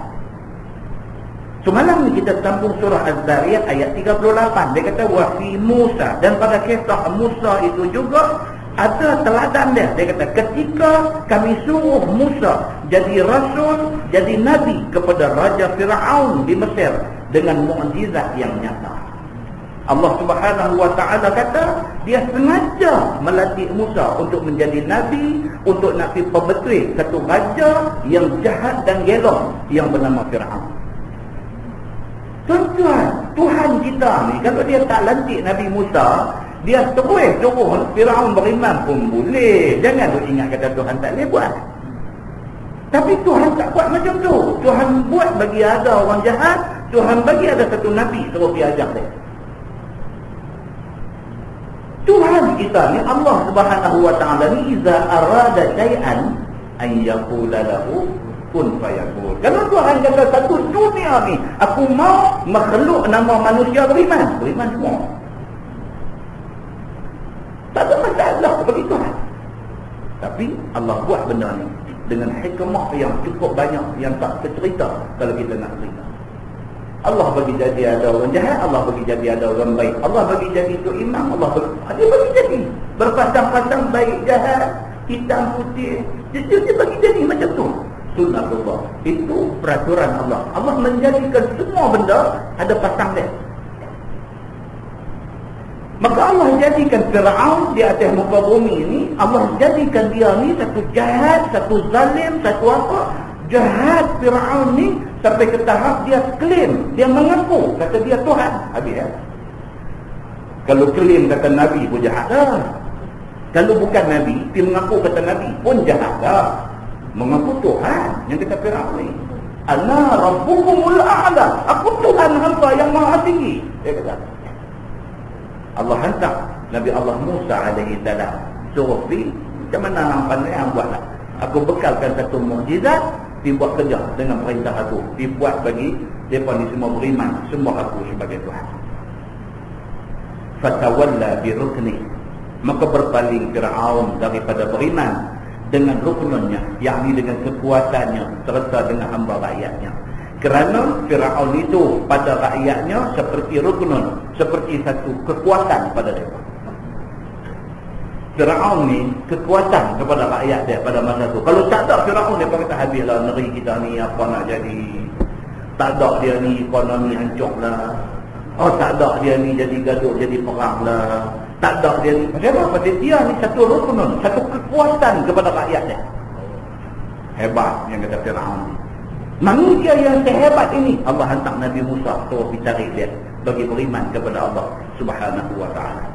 Semalam ni kita sambung surah Az-Zariyat ayat 38. Dia kata wa fi Musa, dan pada kisah Musa itu juga ada teladan dia. Dia kata ketika kami suruh Musa jadi rasul, jadi nabi kepada Raja Fir'aun di Mesir dengan mukjizat yang nyata. Allah Subhanahu wa ta'ala kata dia sengaja melatih Musa untuk menjadi nabi, untuk nak pergi pembetul satu raja yang jahat dan gelong yang bernama Fir'aun. Tuan-tuan, Tuhan kita ni kalau dia tak lantik Nabi Musa, dia terus suruh Fir'aun beriman pun boleh. Jangan duk ingat kata Tuhan tak boleh buat. Tapi Tuhan tak buat macam tu. Tuhan buat bagi ada orang jahat, Tuhan bagi ada satu nabi suruh dia ajar dia. Tuhan kita ni, Allah Subhanahu wa ta'ala ni, iza arada syai'an an yaqula lahu kun fayakun. Kalau Tuhan kata satu dunia ni, aku mau makhluk nama manusia beriman, beriman semua. Tak ada masalah bagi Tuhan. Tapi Allah buat benda ni dengan hikmah yang cukup banyak, yang tak tercerita kalau kita nak cerita. Allah bagi jadi ada orang jahat, Allah bagi jadi ada orang baik. Allah bagi jadi itu imam, Allah bagi jadi berpasang-pasang baik jahat, hitam putih. Dia bagi jadi macam tu. Sunnatullah. Itu peraturan Allah. Allah menjadikan semua benda ada pasang dia. Maka Allah jadikan Fir'aun di atas muka bumi ini, Allah jadikan dia ni satu jahat, satu zalim, satu apa. Jahat Fir'aun ni sampai ke tahap dia klaim, dia mengaku kata dia Tuhan. Habis ya. Kalau klaim kata Nabi pun jahat dah. Kalau bukan Nabi, dia mengaku kata Nabi pun jahat dah. Mengaku Tuhan yang kata Fir'aun ni, ana rabbukumul a'la, aku Tuhan hamba yang maha tinggi. Dia kata. Allah hantar Nabi Allah Musa alaihi salam suruh pergi, macam mana hang pandai hang buatlah. Aku bekalkan satu mukjizat, dibuat kerja dengan perintah aku, dibuat bagi mereka ni semua beriman, semua aku sebagai Tuhan. Fatawalla birukni, maka berpaling Fir'aun daripada beriman dengan rukunnya, yakni dengan kekuatannya serta dengan hamba rakyatnya. Kerana Fir'aun itu pada rakyatnya seperti rukunun, seperti satu kekuatan pada dia. Fir'aun ni kekuatan kepada rakyat dia pada masa tu. Kalau tak ada Fir'aun, dia kata habislah negeri kita ni, apa nak jadi. Tak ada dia ni, ekonomi hancur lah. Oh, tak ada dia ni, jadi gaduh, jadi perang lah. Tak ada dia ni. Macam apa? Dia ni satu rukunun, satu kekuatan kepada rakyat dia. Hebat yang kata Fir'aun ni. Manusia yang sehebat ini, Allah hantar Nabi Musa suruh cari dia bagi beriman kepada Allah Subhanahu wa ta'ala.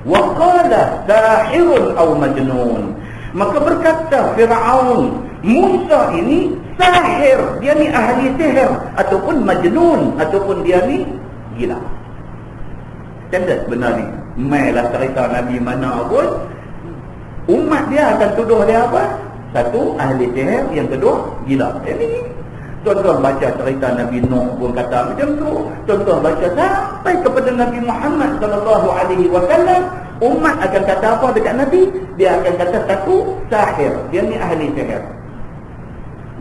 Wa qala sahirun aw majnun, maka berkata Fir'aun, Musa ini sahir, dia ni ahli sihir, ataupun majnun, ataupun dia ni gila. Cantik benar ni. Mailah cerita Nabi mana pun, umat dia akan tuduh dia apa? Satu, ahli sihir. Yang kedua, gila. Ini tuan-tuan baca cerita Nabi Nuh pun kata macam tu. Tuan-tuan baca sampai kepada Nabi Muhammad SAW, umat akan kata apa dekat Nabi? Dia akan kata satu, sahir, dia ni ahli sihir.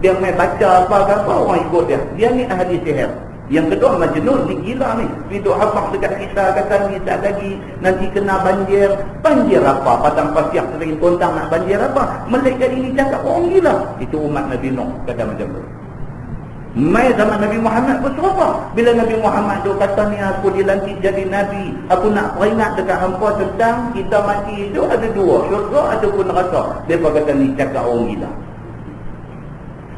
Dia main baca apa-apa, orang ikut dia. Dia ni ahli sihir. Yang kedua, majnun, ni gila ni. Hidup hafak dekat kita, kata ni tak lagi, nanti kena banjir. Banjir apa? Padang pasir sering kontang nak banjir apa? Mereka ini cakap orang gila. Itu umat Nabi Nuh kata macam tu. Mai zaman Nabi Muhammad pun serupa. Bila Nabi Muhammad tu kata ni aku dilantik jadi Nabi, aku nak peringat dekat hampa tentang kita mati itu ada dua, syurga ataupun neraka. Mereka kata ni cakap orang gila.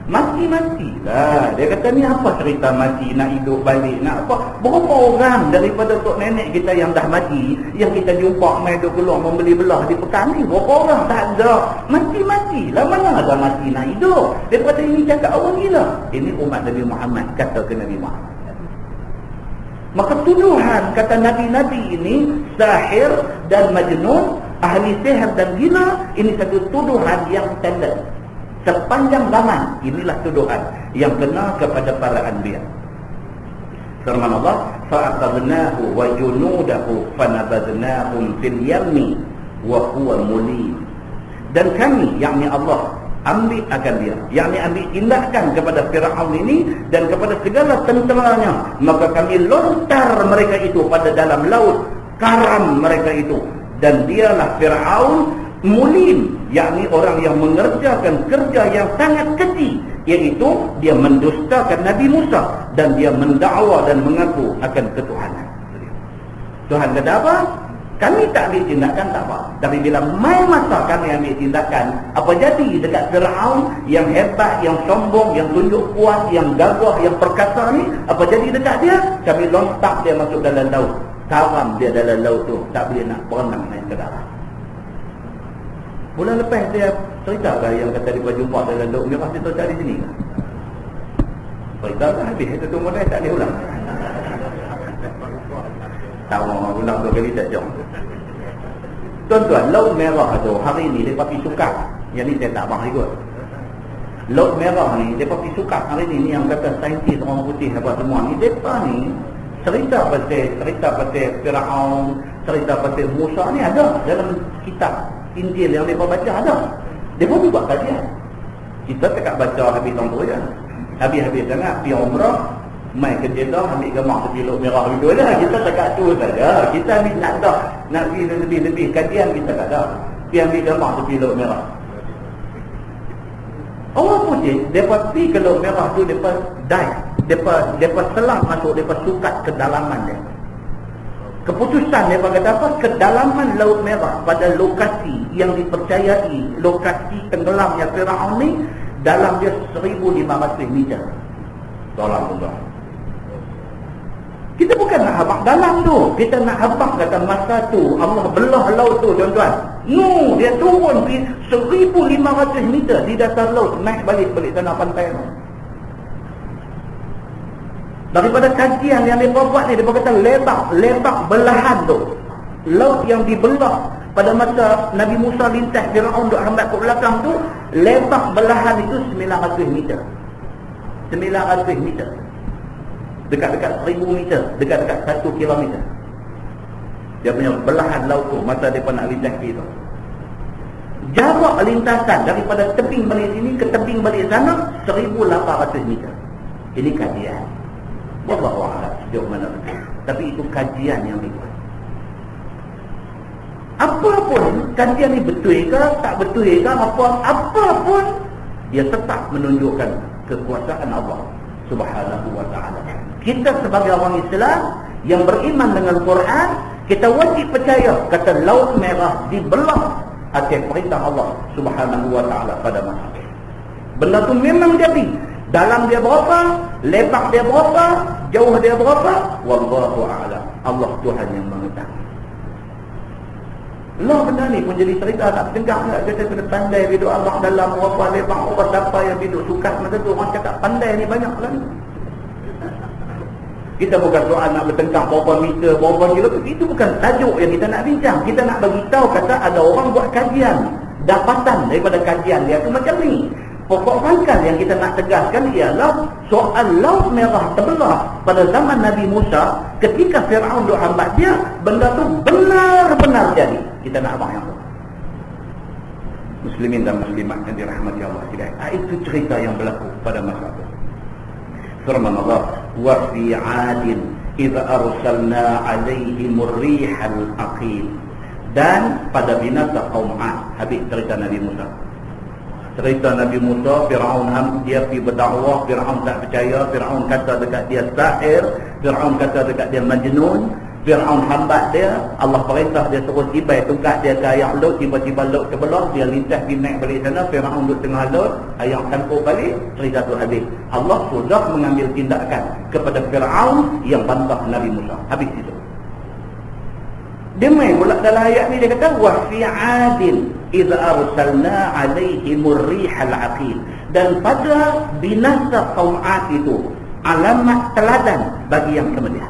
Mati-mati lah. Dia kata ni apa cerita mati, nak hidup balik, nak apa? Berapa orang daripada tok nenek kita yang dah mati, yang kita jumpa main duk keluar membeli belah di pekan ni, berapa orang? Tak ada. Mati-mati lah, mana ada mati nak hidup. Dia kata ini cakap orang gila. Ini umat Nabi Muhammad kata ke Nabi Muhammad. Maka tuduhan kata Nabi-Nabi ini sahir dan majnun, ahli sihir dan gila, ini satu tuduhan yang standard sepanjang zaman. Inilah tuduhan yang kena kepada para anbiya. Firman Allah, fa'aqadnahu wa junudahu fanabadnahum fil yammi wa huwa mulim. Dan kami, yakni Allah, ambil akan dia, yakni ambil tindakan kepada Fir'aun ini dan kepada segala tenteranya, maka kami lontar mereka itu pada dalam laut, karam mereka itu, dan dialah Fir'aun mulim, yakni orang yang mengerjakan kerja yang sangat keji, iaitu dia mendustakan Nabi Musa dan dia mendakwa dan mengaku akan ketuhanan. Tuhan kata apa? Kami tak ambil tindakan, tak apa. Tapi bila mai masa kami ambil tindakan, apa jadi dekat Fir'aun yang hebat, yang sombong, yang tunjuk kuat, yang gagah, yang perkasa ni, apa jadi dekat dia? Kami lontak dia masuk dalam laut, karam dia dalam laut tu, tak boleh nak berenang naik ke darat. Bulan lepas dia cerita lah yang kata dia jumpa dalam laut merah, dia cerita di sini. Cerita lah habis, itu modal tak boleh ulang. Tak mau ulang 2 kali tak jom. Tuan-tuan, laut merah tu hari ni mereka pergi sukar. Yang ni saya tak faham ikut. Laut merah ni mereka pergi sukar hari ni yang kata saintis orang putih apa semua ni, mereka ni cerita pasal Fir'aun, cerita pasal Musa ni ada dalam kitab Injil yang mereka baca ada. Dia pun buat kajian. Kita tak baca habis tahun tu je. Habis-habis sangat pergi umrah, mai ke Jeddah, ambil gambar tepi laut merah itu lah. Kita tak tu saja. Kita ni nak dah, nak pergi lebih kajian kita tak ada. Pergi ambil gambar tepi laut merah. Orang putih, mereka pergi ke laut merah tu, mereka dive. Mereka selam masuk, mereka sukat kedalaman dia. Keputusan mereka kata apa? Kedalaman laut merah pada lokasi yang dipercayai, lokasi tenggelamnya Fir'aun ni, dalam dia 1,500 meter. Dalam Allah. Kita bukan nak habaq dalam tu. Kita nak habaq kata masa tu Allah belah laut tu, tuan-tuan. No, dia turun di 1,500 meter di dasar laut, naik balik tanah pantai tu. Daripada kajian yang mereka buat ni, mereka kata lebak belahan tu, laut yang dibelah pada masa Nabi Musa lintas Fir'aun duk hambat ke belakang tu, lebak belahan itu 900 meter. 900 meter. Dekat-dekat 1,000 meter, dekat-dekat 1 kilometer. Dia punya belahan laut tu masa dia nak lintas itu. Jarak lintasan daripada tebing balik sini ke tebing balik sana 1,800 meter. Ini kajian. Wallahu a'lam sejauh mana betul. Tapi itu kajian yang dibuat. Apapun kajian ni betul ke tak betul ke, apapun dia tetap menunjukkan kekuasaan Allah Subhanahu wa ta'ala. Kita sebagai orang Islam yang beriman dengan Quran, kita wajib percaya kata laut merah dibelah atas perintah Allah Subhanahu wa ta'ala pada masa itu. Benda tu memang jadi. Dalam dia berapa, lebar dia berapa, jauh dia berapa, wallahu a'lam. Allah Tuhan yang mengetahui. Allah benda ni pun jadi cerita tak tegak tak. Kita kena pandai hidup Allah dalam berapa lebar, berapa siapa yang hidup sukat masa tu. Orang cakap pandai ni banyak lah ni. Kita bukan soal nak bertengkar berapa meter, berapa kilo. Itu bukan tajuk yang kita nak bincang. Kita nak bagi tahu kata ada orang buat kajian, dapatan daripada kajian dia tu macam ni. Pokok pangkal yang kita nak tegaskan ialah soal laut merah terbelah pada zaman Nabi Musa ketika Fir'aun duk hambat dia, benda tu benar-benar jadi. Kita nak abang yang tu. Muslimin dan muslimat yang dirahmati Allah sekalian. Itu cerita yang berlaku pada masa itu. Firman Allah, wa fi 'adin idza arsalna 'alaihimur rihal aqim. Dan pada binasa kaum 'Ad, habis cerita Nabi Musa. Cerita Nabi Musa, Fir'aun dia pergi berdakwah, Fir'aun tak percaya, Fir'aun kata dekat dia sahir, Fir'aun kata dekat dia majnun, Fir'aun hambat dia, Allah perintah dia suruh tibai tungkat dia ke air laut, tiba-tiba laut terbelah, dia lintas pergi naik balik sana, Fir'aun duduk tengah laut, air campur balik, cerita tu habis. Allah sudah mengambil tindakan kepada Fir'aun yang bantah Nabi Musa. Habis itu. Dia main pula dalam ayat ni, dia kata wa fi 'adin idza arsalna 'alaihimur rihal 'aqim. Dan pada binasa kaum 'ad itu alamat teladan bagi yang kemudian.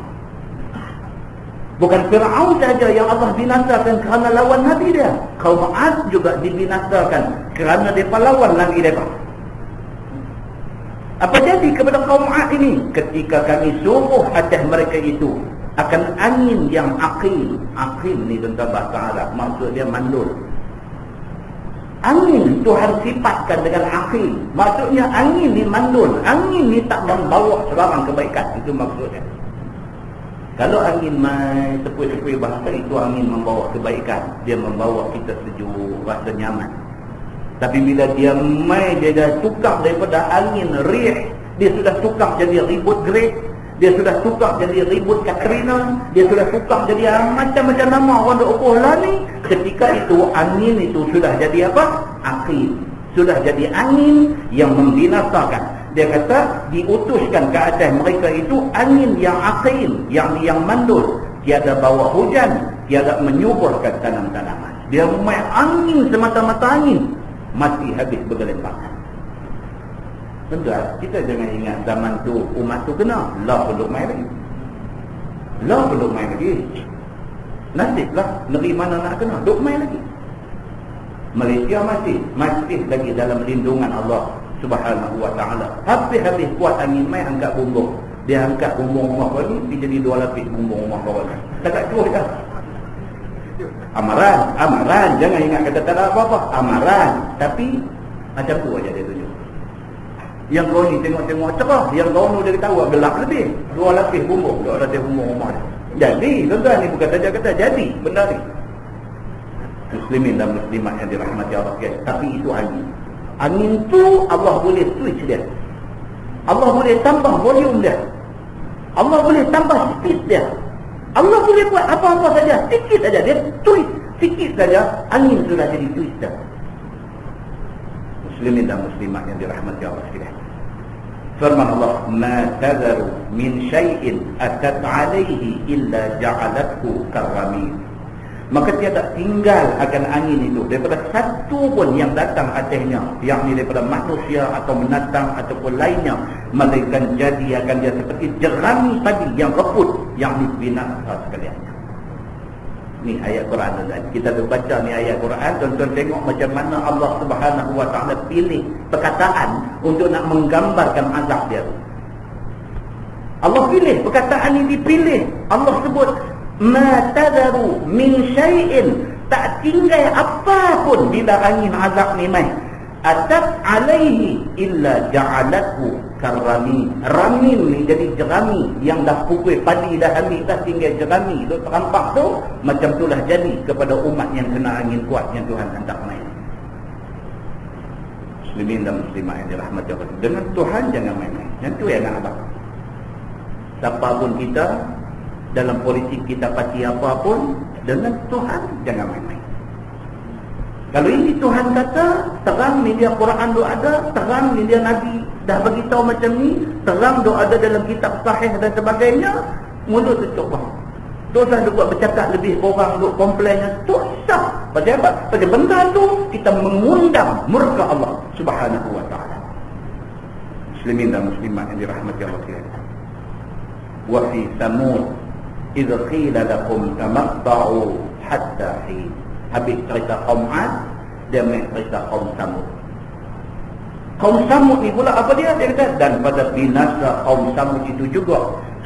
Bukan Fir'aun saja yang Allah binasakan kerana lawan Nabi dia. Kaum 'ad juga dibinasakan kerana mereka lawan Nabi mereka. Apa jadi kepada kaum 'ad ini? Ketika kami suruh atas mereka itu akan angin yang aqim. Aqim ni tentang bahasa Arab, maksud dia mandul. Angin Tuhan sifatkan dengan aqim. Maksudnya angin ni mandul. Angin ni tak membawa sebarang kebaikan. Itu maksudnya. Kalau angin mai sepui-sepui bahasa itu angin membawa kebaikan. Dia membawa kita sejuk, rasa nyaman. Tapi bila dia mai, dia dah tukar daripada angin rih, dia sudah tukar jadi ribut Grace, dia sudah tukar jadi ribut Katrina, dia sudah tukar jadi macam-macam nama orang duk ukur lah ni. Ketika itu angin itu sudah jadi apa? Aqim. Sudah jadi angin yang membinasakan. Dia kata diutuskan ke atas mereka itu angin yang aqim, yang mandul, tiada bawa hujan, tiada menyuburkan tanam-tanaman. Dia main angin semata-mata angin, mati habis bergelimpangan. Tentu kita jangan ingat zaman tu umat tu kena, lah belum main lagi. Lah belum main lagi. Nasiblah negeri mana nak kena, duk main lagi. Malaysia masih lagi dalam lindungan Allah Subhanahu wa ta'ala. Habis-habis kuat angin mai angkat bumbung. Dia angkat bumbung rumah kau ni, dia jadi 2 lapis bumbung rumah kau ni. Tak cukup dah. Amaran. Jangan ingat kata tak ada apa-apa. Amaran. Tapi macam tu aja dia tunjuk. Yang kau ni tengok-tengok cerah, yang kau ni dia ketawa gelap lebih. 2 lapis bumbung, 2 lapis bumbung rumah dia. Jadi, tuan-tuan ni bukan saja kata jadi, benda ni. Muslimin dan muslimat yang dirahmati Allah sekalian. Tapi itu angin. Angin tu Allah boleh switch dia. Allah boleh tambah volume dia. Allah boleh tambah speed dia. Allah boleh buat apa-apa saja. Sikit saja dia twist. Sikit saja angin sudah jadi twist dia. Muslimin dan muslimat yang dirahmati Allah sekalian. Firman Allah, "Ma tadharu min syai'in atat 'alaihi illa ja'alathu karramin." Maka tiada tinggal akan angin itu daripada satu pun yang datang atasnya, yakni daripada manusia atau binatang ataupun lainnya, melainkan jadi akan dia seperti jerami padi yang reput, yakni binasa sekalian. Ni ayat Quran tuan. Kita baca ni ayat Quran, tuan-tuan tengok macam mana Allah Subhanahu wa ta'ala pilih perkataan untuk nak menggambarkan azab dia. Allah pilih perkataan ini, dipilih. Allah sebut ma tadaru min syai'in, tak tinggal apa pun bila angin azab ni mai. Atat alaihi illa ja'alathu karrami. Ramin ni jadi jerami yang dah pukul padi dah habis dah, tinggal jerami tu terampak tu. Macam itulah jadi kepada umat yang kena angin kuat yang Tuhan hantar mai. Muslimin dan muslimat yang dirahmati Allah, dengan Tuhan jangan main-main. Yang tu yang nak abang. Siapa pun kita, dalam politik kita parti apa pun, dengan Tuhan jangan main-main. Kalau ini Tuhan kata, terang ni dia Quran tu ada, terang ni dia Nabi dah bagi tahu macam ni, terang tu ada dalam kitab sahih dan sebagainya, mulut tutup bang. Dosa dia buat bercakap lebih orang duk komplainnya, dosa. Pasal apa? Pasal benda tu kita mengundang murka Allah Subhanahu wa ta'ala. Muslimin dan muslimat yang dirahmati Allah sekalian. Wa fi Samud idh qila lakum tamatta'u hatta hin. Habis cerita kaum 'Ad, dia main cerita kaum Samud. Kaum Samud ni pula apa dia? Dia kata, dan pada binasa kaum Samud itu juga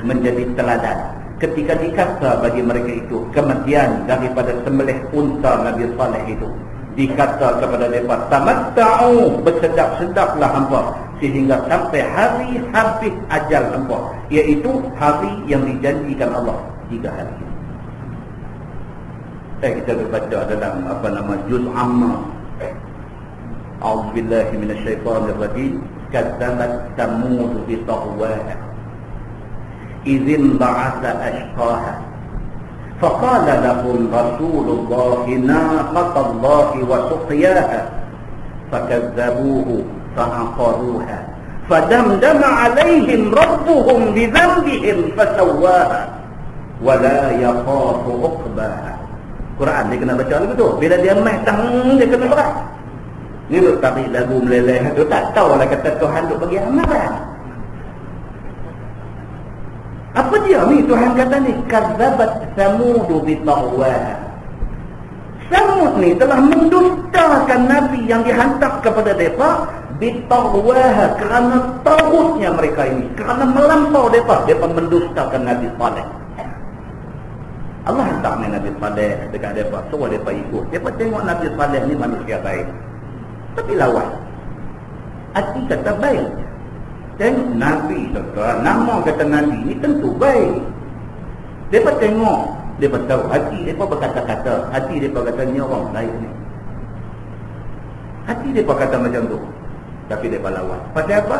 menjadi teladan. Ketika dikata bagi mereka itu kematian daripada sembelih unta Nabi Saleh itu, dikata kepada mereka, tamatta'u, bersedap-sedaplah hampa sehingga sampai hari habis ajal hampa, iaitu hari yang dijanjikan Allah, 3 hari. Kita baca dalam juz amma, a'udzubillahi minasyaitonir rajim, kadzabat Samud bi tagwaha idzin ba'atha ashqaha Faqala lahum Rasulullah naqatallahi wa suqiyaha fakazzabuhu fa'aqaruha fadamdama alaihim rabbuhum bidhanbihim fasawwaha wa la yakhafu uqbaha. Quran dia kena baca lagu tu. Bila dia main dia kena berat. Ni duk tarik lagu meleleh tu tak tahu lah kata Tuhan duk bagi amaran. Apa dia ni Tuhan kata ni? Kadzabat Samud bi tagwaha. Samud ni telah mendustakan Nabi yang dihantar kepada mereka bi tagwaha, kerana taghutnya mereka ini, kerana melampau mereka mendustakan Nabi Saleh. Allah hantar Nabi Saleh dekat mereka, suruh mereka ikut. Mereka tengok Nabi Saleh ni manusia baik, tapi lawan. Hati kata baik. Tengok Nabi, nama kata Nabi ni tentu baik. Mereka tengok, mereka tahu hati mereka berkata-kata, hati mereka kata ni orang baik ni. Hati mereka kata macam tu, tapi mereka lawan. Pasal apa?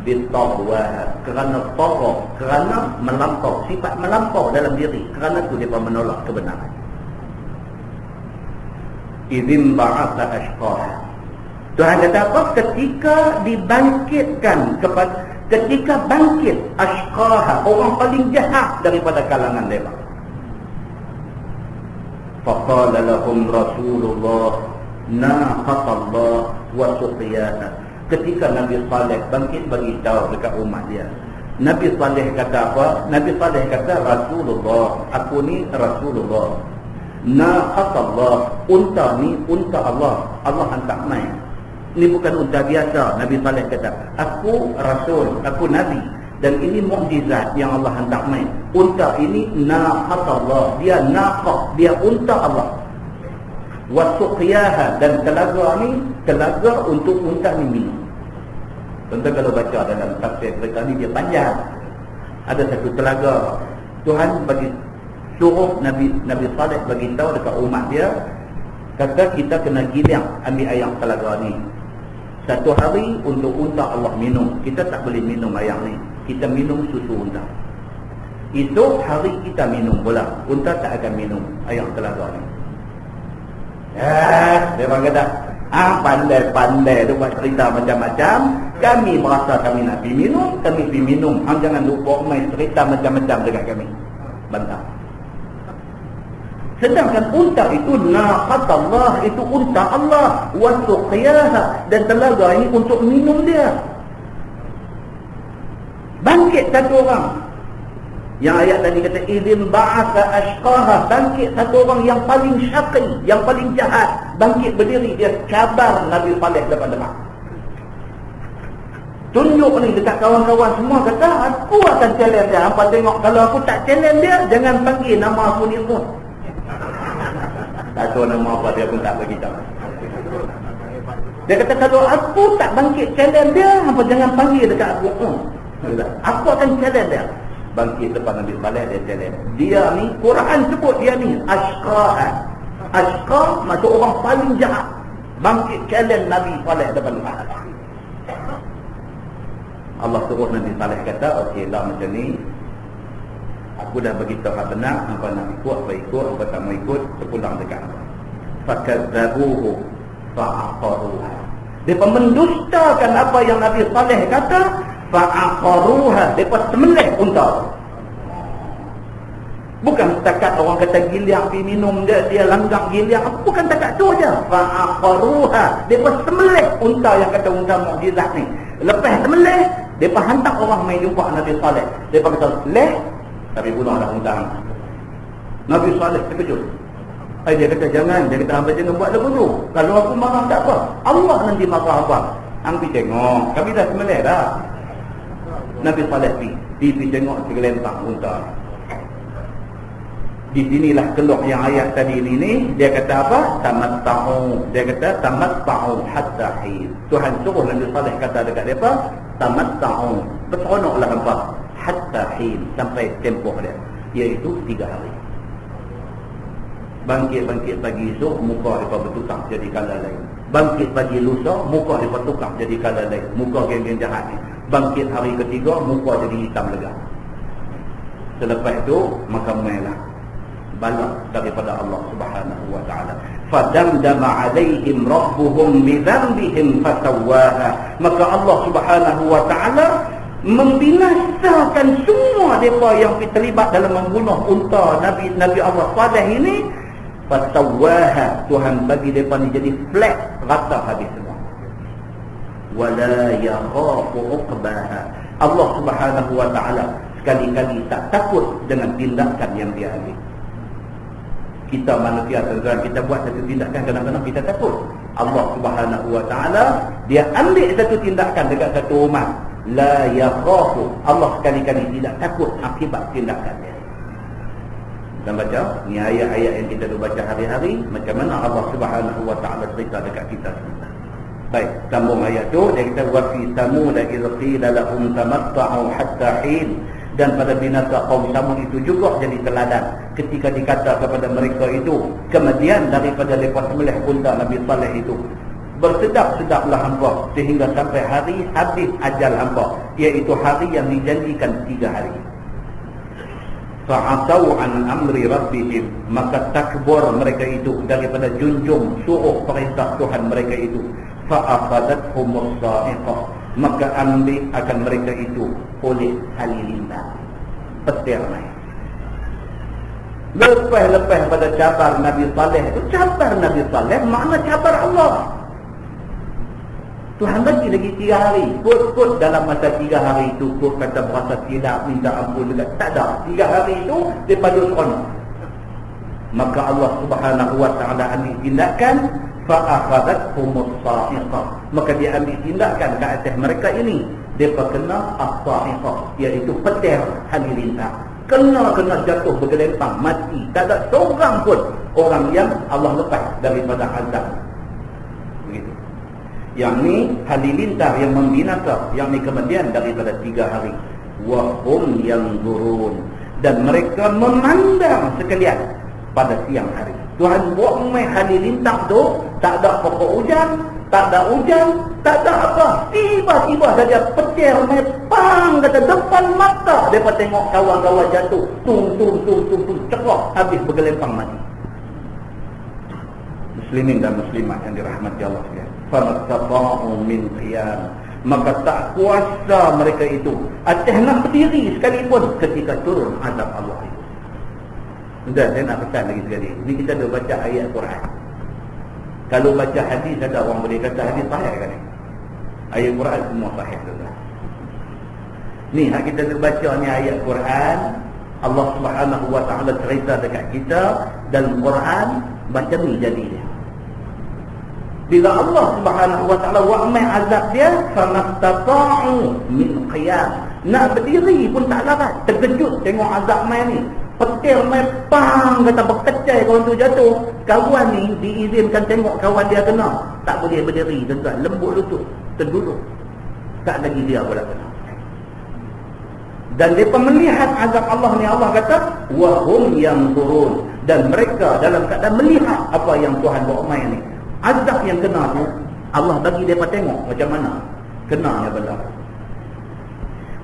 Bitawah, kerana tawah, kerana melampau, sifat melampau dalam diri, kerana tu mereka menolak kebenaran. Idzin ba'atha ashqaha. Tuhan kata apa? Ketika dibangkitkan ketika bangkit ashqaha, orang paling jahat daripada kalangan mereka. Faqala lahum Rasulullah naqatallah wa suqiyaha. Ketika Nabi Saleh bangkit bagi tahu dekat umat dia, Nabi Saleh kata apa? Nabi Saleh kata, Rasulullah, aku ni Rasulullah. Naqatallah, unta ni unta Allah. Allah hantar main. Ini bukan unta biasa. Nabi Saleh kata, aku Rasul, aku Nabi, dan ini mukjizat yang Allah hantar main. Unta ini naqatallah, dia naqah, dia unta Allah. Wasuqiyaha, dan telaga ni telaga untuk unta ni minum. Tuan-tuan kalau baca dalam tafsir mereka ni dia panjang. Ada satu telaga, Tuhan bagi suruh Nabi Saleh bagi tahu dekat umat dia, kata kita kena giling ambil air telaga ni. Satu hari untuk unta Allah minum. Kita tak boleh minum air ni, kita minum susu unta. Itu hari kita minum pula, unta tak akan minum air telaga ni. Dia kata, pandai-pandai tu buat cerita macam-macam. Kami merasa kami nak pergi minum, kami pergi minum. Jangan lupa main cerita macam-macam dekat kami. Bantah. Sedangkan unta itu naqatallah, itu unta Allah. Wa suqiyaha, dan telaga ini untuk minum dia. Bangkit satu orang. Yang ayat tadi kata idzin ba'atha ashqaha, bangkit satu orang yang paling syaqi, yang paling jahat, bangkit berdiri, dia cabar Nabi Saleh depan depan. Tunjuk ni dekat kawan-kawan semua, kata aku akan challenge dia. Hampa tengok kalau aku tak challenge dia, jangan panggil nama aku ni pun. Tak tahu nama apa dia pun tak bagi tahu. Dia kata kalau aku tak bangkit challenge dia, hampa jangan panggil dekat aku. Aku akan challenge dia. Bangkit depan Nabi Saleh, dia challenge. Dia ni, Quran sebut dia ni ashqahan. Ashqa maksud orang paling jahat. Bangkit challenge Nabi Saleh depan depan. Allah suruh Nabi Saleh kata, okey lah macam ni, aku dah beritahu hak benar, hangpa nak ikut, apa ikut, hangpa tak mau ikut, sepulang dekat hangpa. Fakazzabuhu fa'aqaruha. Dia mendustakan apa yang Nabi Saleh kata, fa'aqaruha, depa semelih unta. Bukan setakat orang kata giliang pergi minum dia langgar giliang, bukan setakat tu aja. Fa'aqaruha, depa semelih unta yang kata unta mukjizat ni. Lepas semelih, depa hantar orang mai jumpa Nabi Saleh. Depa kata, "Leh, tapi bunuhlah unta." Nabi Saleh terkejut. Dia kata jangan, dia kata hamba jangan buat lagu tu. Kalau aku marah tak apa, Allah nanti marah apa. Hang pergi tengok, kami dah semelih dah. Nabi Saleh pergi tengok segelentang unta. Di sinilah keluar yang ayat tadi ni, dia kata apa? Tamatta'u. Dia kata tamatta'u hatta hin. Tuhan suruh Nabi Saleh kata dekat depa, tamatta'u. Berseronoklah hampa hatta hin, sampai tempoh dia, iaitu 3 hari. Bangkit pagi esok, muka depa bertukar jadi kala lain. Bangkit pagi lusa, muka depa tukar jadi kala lain. Muka geng-geng jahat ni. Bangkit hari ketiga, muka jadi hitam lega. Selepas itu, maka mainlah bala daripada Allah Subhanahu wa taala. Fadamdama alaihim rabbuhum bidhanbihim fasawwaha. Maka Allah Subhanahu wa taala membinasakan semua mereka yang terlibat dalam membunuh unta Nabi Allah Saleh ini. Fasawwaha, Tuhan bagi mereka ni jadi flat, rata habis semua. Wala yakhafu uqbaha. Allah Subhanahu wa taala sekali-kali tak takut dengan tindakan yang dia ambil. Kita manusia tuan-tuan, kita buat satu tindakan kadang-kadang kita takut. Allah Subhanahu wa taala dia ambil satu tindakan dekat satu umat, la yakhafu. Allah sekali-kali tidak takut akibat tindakan dia. Dan baca ni ayat-ayat yang kita baca hari-hari, macam mana Allah Subhanahu wa taala cerita dekat kita semua. Baik, sambung ayat tu dia kata wa fi samud idh qila lahum tamatta'u hatta hin. Dan pada binasa kaum Samud itu juga jadi teladan ketika dikata kepada mereka itu, kemudian daripada lepas sembelih unta Nabi Saleh itu, bersedap-sedaplah hampa sehingga sampai hari habis ajal hampa, iaitu hari yang dijanjikan 3 hari. Fa'asau an amri rabbihim, maka takbur mereka itu daripada junjung suruh perintah Tuhan mereka itu. Fa'akhadathum as-sa'iqah, maka ambil akan mereka itu oleh halilintar, petir naik. Lepas pada cabar Nabi Saleh itu, cabar Nabi Saleh makna cabar Allah. Tuhan bagi lagi 3 hari. Kut dalam masa 3 hari itu, kut kata berasa silap, minta ampun juga. Tak ada. 3 hari itu, dia pada seronok. Maka Allah Subhanahu wa ta'ala ambil tindakan, fa'akhadathumus sa'iqah. Maka dia ambil tindakan ke atas mereka ini. Dia kena as-sa'iqah, iaitu petir halilintar. Kena jatuh bergelempang, mati. Tak ada seorang pun orang yang Allah lepas daripada azab. Begitu. Yang ni halilintar yang membinasa, yang ni kemudian daripada 3 hari. Wa hum yanzurun, dan mereka memandang sekalian pada siang hari. Tuhan buat main halilintar tu, tak ada pokok hujan, tak ada hujan, tak ada apa. Tiba-tiba saja petir mepang kata depan mata. Mereka tengok kawan-kawan jatuh, tung, cekak, habis bergelempang mati. Muslimin dan muslimat yang dirahmati Allah sekalian. Famatafa'u min qiyam, maka tak kuasa mereka itu atas nak berdiri sekalipun ketika turun azab Allah itu. Dan saya nak pesan lagi sekali, ni kita dah baca ayat Quran. Kalau baca hadis, ada orang boleh kata hadis sahih kan ni? Ayat Quran semua sahih tuan. Ni hak kita dah baca ni ayat Quran, Allah Subhanahu wa ta'ala cerita dekat kita dalam Quran, macam ni jadi dia. Bila Allah Subhanahu wa ta'ala wa'mai azab dia, famastata'u min qiyam, nak berdiri pun tak larat. Terkejut tengok azab mai ni. Petir mepang kata berkecai kawan tu jatuh. Kawan ni diizinkan tengok kawan dia kena, tak boleh berdiri tuan-tuan, lembut lutut, terduduk. Tak lagi dia pula kena. Dan mereka melihat azab Allah ni, Allah kata wa hum yanzurun, dan mereka dalam keadaan melihat apa yang Tuhan buat mai ni. Azab yang kena tu Allah bagi mereka tengok macam mana kenanya benda.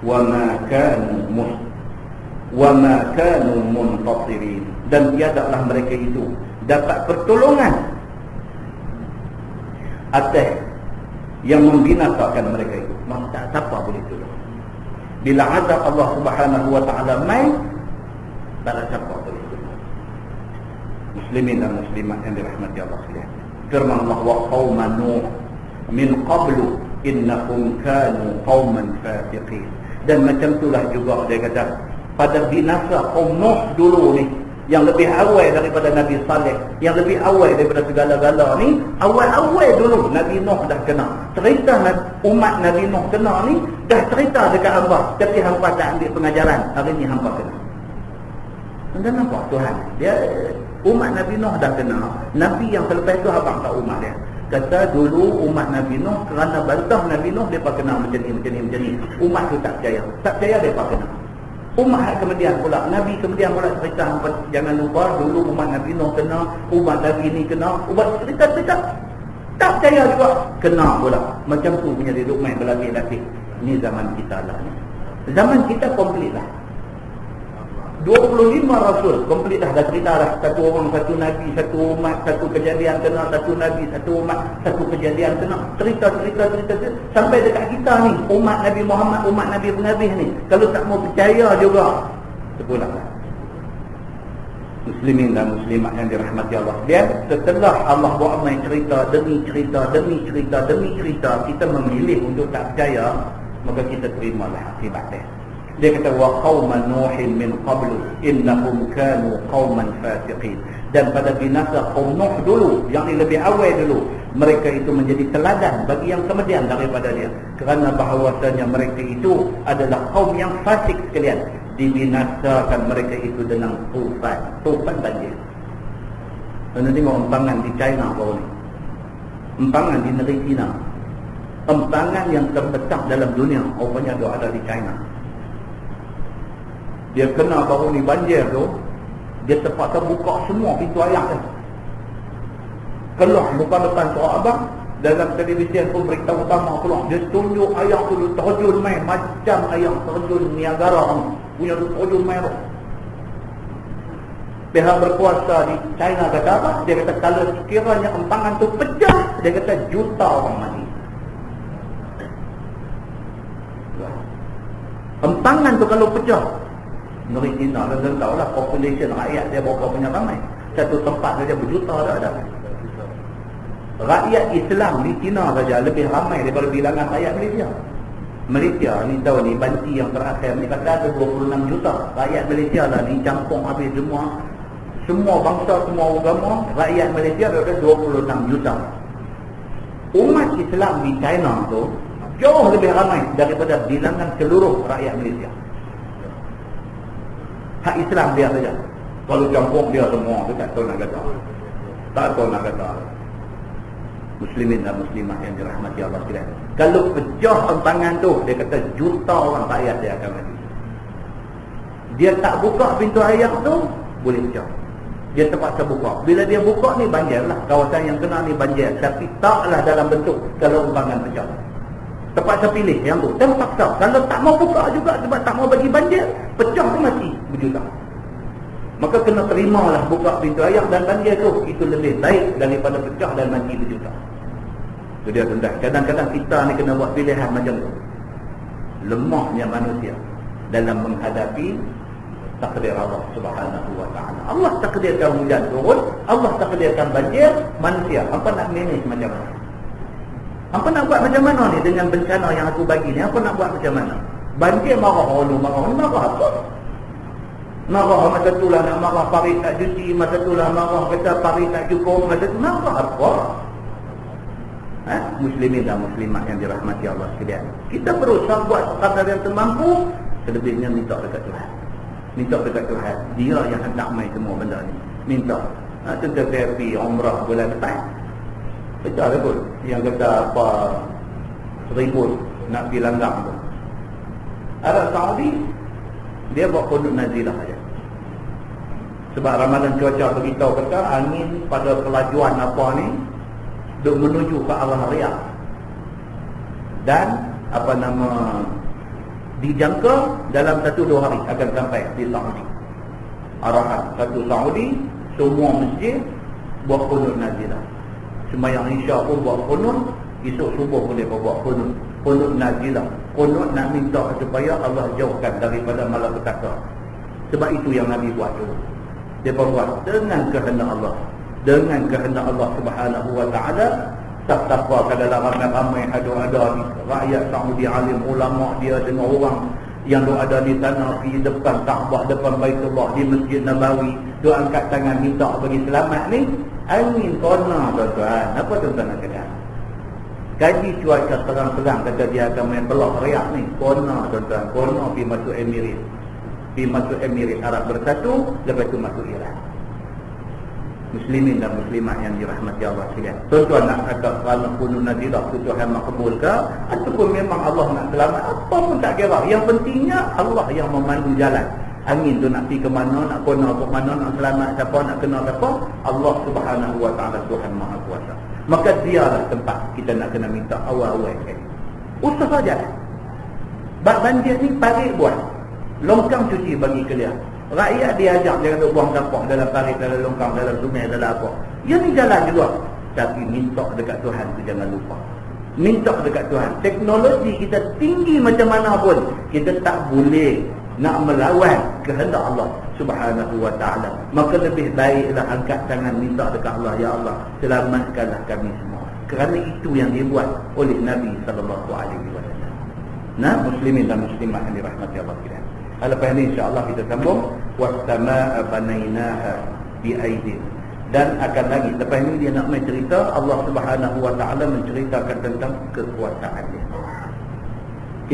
Wa ma kanu muntasirin, dan tiadalah mereka itu dapat pertolongan atas yang membinasakan mereka itu. Maka siapa boleh tolong bila azab Allah Subhanahu wa ta'ala mai? Tak siapa boleh tolong. Muslimin dan muslimat yang dirahmati Allah sekalian, firman Allah, wa qauma nuh min qablu innahum kanu qauman fasiqin. Dan macam itulah juga dia kata pada binasa kaum Nuh dulu ni, yang lebih awal daripada Nabi Saleh, yang lebih awal daripada segala-gala ni, awal-awal dulu Nabi Nuh dah kena. Cerita umat Nabi Nuh kena ni dah cerita dekat hamba, tapi hamba tak ambil pengajaran. Hari ni hamba kena. Dan nampak Tuhan, dia umat Nabi Nuh dah kena. Nabi yang selepas tu abang tak umat dia. Kata dulu umat Nabi Nuh kerana bantah Nabi Nuh, mereka kena macam ni. Umat tu tak percaya mereka kena. Umat kemudian pula, Nabi kemudian pula cerita, jangan lupa dulu umat Nabi Nuh kena, umat Nabi ni kena, umat cerita tak percaya juga, kena pula. Macam tu punya duduk main berlatih-latih. Ni zaman kita lah ni. Zaman kita komplit lah. 25 rasul komplit dah cerita dah. Satu orang, satu nabi, satu umat, satu kejadian kena, satu nabi, satu umat, satu kejadian kena. Cerita sampai dekat kita ni, umat Nabi Muhammad, umat Nabi Pengabih ni. Kalau tak mau percaya juga, terpulanglah. Muslimin dan muslimat yang dirahmati Allah. Dia setelah Allah buat main cerita demi cerita demi cerita demi cerita, kita memilih untuk tak percaya, maka kita terimalah akibat dia. Dia kata wa qauman nuhin min qablu innahum kanu qauman fasiqin. Dan pada binasa kaum Nuh dulu, yang lebih awal dulu, mereka itu menjadi teladan bagi yang kemudian daripada dia, kerana bahawasanya mereka itu adalah kaum yang fasik sekalian. Dibinasakan mereka itu dengan tufan banjir. Anda tengok empangan di China baru ni, empangan di negeri China, empangan yang terbesar dalam dunia rupanya ada di China. Dia kena baru ni banjir tu, dia terpaksa buka semua pintu air dia. Keluar buka depan surah abang, dalam televisyen pun berita utama keluar, dia tunjuk air tu terjun main macam air terjun Niagara punya terjun main. Pihak berkuasa di China kata apa? Dia kata kalau sekiranya empangan tu pecah, dia kata juta orang mati. Empangan tu kalau pecah, negeri China, dan tahulah population rakyat dia berapa punya ramai. Satu tempat saja berjuta ada. Rakyat Islam di China saja lebih ramai daripada bilangan rakyat Malaysia. Malaysia ni tahun ni banci yang terakhir ni kata ada 26 juta. Rakyat Malaysia lah dicampur habis semua bangsa, semua agama. Rakyat Malaysia ada 26 juta. Umat Islam di China tu jauh lebih ramai daripada bilangan seluruh rakyat Malaysia. Hak Islam dia saja. Kalau campur dia semua, dia tak tahu nak kata. Tak tahu nak kata. Muslimin dan muslimah yang dirahmati Allah sekalian. Kalau pecah empangan tu, dia kata juta orang rakyat dia akan mati. Dia tak buka pintu air tu, boleh pecah. Dia terpaksa buka. Bila dia buka ni banjir lah. Kawasan yang kena ni banjir. Tapi taklah dalam bentuk kalau empangan pecah. Terpaksa pilih yang tu. Terpaksa. Kalau tak mau buka juga sebab tak mau bagi banjir, pecah tu mati berjuta. Maka kena terimalah buka pintu air dan banjir tu. Itu lebih baik daripada pecah dan mati berjuta. Itu dia tuan-tuan. Kadang-kadang kita ni kena buat pilihan macam tu. Lemahnya manusia dalam menghadapi takdir Allah Subhanahu wa ta'ala. Allah takdirkan hujan turun, Allah takdirkan banjir, manusia apa nak manage macam mana? Apa nak buat macam mana ni dengan bencana yang aku bagi ni? Apa nak buat macam mana? Banjir marah marah apa? Marah masa tu lah nak marah parit tak cuci, masa tu lah marah kata parit tak cukup, masa tu marah apa? Muslimin dan muslimat yang dirahmati Allah sekalian, kita berusaha buat sekadar yang termampu, selebihnya minta dekat Tuhan. Minta dekat Tuhan. Dia yang hendak main semua benda ni. Minta. Tentang terapi umrah bulan depan. Betul ke pun? Yang kata apa 1,000 nak pergi langgang tu. Arab Saudi dia buat qunut nazilah saja. Sebab ramalan cuaca beritahu kata angin pada kelajuan apa ni duk menuju ke arah Riyadh. Dan apa nama dijangka dalam 1-2 hari akan sampai di Saudi. Arahan satu Saudi, semua masjid buat qunut nazilah. Sembahyang Isya pun buat qunut, esok subuh boleh buat qunut. Qunut nazilah. Qunut nak minta supaya Allah jauhkan daripada malapetaka. Sebab itu yang Nabi buat dulu. Dia buat dengan kehendak Allah. Dengan kehendak Allah Subhanahu wa ta'ala. Tak-takwa dalam ramai-ramai ada ni rakyat Saudi, alim ulama dia dengan orang yang ada di tanah di depan Kaabah, depan Baitullah, di Masjid Nabawi, dia angkat tangan minta bagi selamat ni. Angin kona tuan-tuan. Apa tuan-tuan nak kata? Kaji cuaca terang-terang kata dia akan main belah Riyadh ni. Kona tuan-tuan. Kona pergi masuk Emirat. Pergi masuk Emirat Arab Bersatu, lepas tu masuk Iran. Muslimin dan muslimat yang dirahmati Allah sekalian. Tuan-tuan nak kata kerana qunut nazilah tu Tuhan makbul ke, ataupun memang Allah nak selamat, apa pun tak kira. Yang pentingnya Allah yang memandu jalan. Angin tu nak pergi ke mana, nak kena ke mana, nak selamat siapa, nak kena siapa, Allah Subhanahu wa ta'ala Tuhan Maha Kuasa. Maka dialah tempat kita nak kena minta awal-awal sekali. Usah saja. Bab banjir ni parik buat. Longkang cuci bagi kelia. Rakyat diajak jangan duk buang sampah dalam parit, dalam longkang, dalam sungai, dalam apa. Dia ni jalan juga. Tapi minta dekat Tuhan tu jangan lupa. Minta dekat Tuhan. Teknologi kita tinggi macam mana pun, kita tak boleh nak melawan kehendak Allah Subhanahu wa ta'ala. Maka lebih baiklah angkat tangan minta dekat Allah, ya Allah, selamatkanlah kami semua. Kerana itu yang dibuat oleh Nabi sallallahu alaihi wasallam. Nah, muslimin dan muslimat yang dirahmati Allah sekalian. Lepas ini insya-Allah kita sambung was-samaa'a banainaha bi'aidin. Dan akan lagi lepas ini dia nak main cerita Allah Subhanahu wa ta'ala menceritakan tentang kekuasaan dia.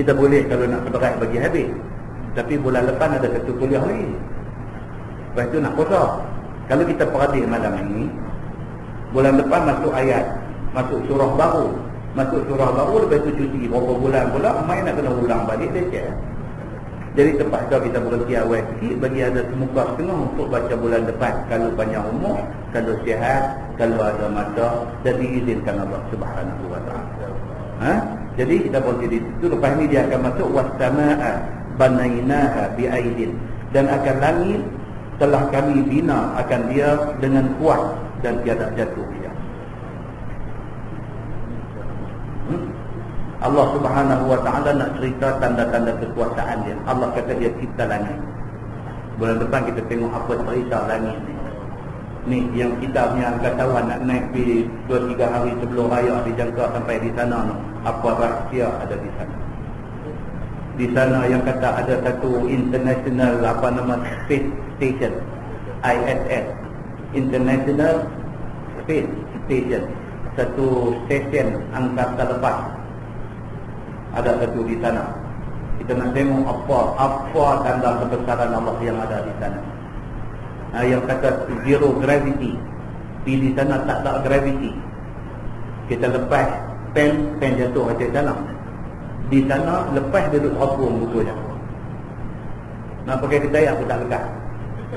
Kita boleh kalau nak berat bagi habis. Tapi bulan depan ada satu kuliah lagi. Lepas itu nak kosong. Kalau kita perhati malam ini, bulan depan masuk ayat, masuk surah baru. Masuk surah baru, lepas itu cuti berapa bulan pula, main nak kena ulang balik, leceh. Jadi terpaksa kita berhenti awal sikit bagi ada semuka setengah untuk baca bulan depan. Kalau panjang umur, kalau sihat, kalau ada masa, dan diizinkan Allah Subhanahu wa ta'ala. Jadi kita berhenti di situ. Lepas ni dia akan masuk was-samaa'a banainaha bi'aidin, dan akan langit telah kami bina akan dia dengan kuat dan tiada jatuh dia. Allah Subhanahu wa ta'ala nak cerita tanda-tanda kekuasaan dia. Allah kata dia cipta langit. Bulan depan kita tengok apa cerita langit ni. Ni yang kita punya angkatan nak naik pergi 2-3 hari sebelum raya dijangka sampai di sana no. Apa rahsia ada di sana. Di sana yang kata ada satu international space station, ISS, International Space Station, satu stesen angkasa lepas. Ada satu di sana. Kita nak tengok apa tanda kebesaran Allah yang ada di sana. Yang kata zero gravity, di sana tak ada gravity. Kita lepas pen jatuh di sana. Di sana lepas dia duduk hapung bukunya. Nak pakai ketayak pun tak lekat.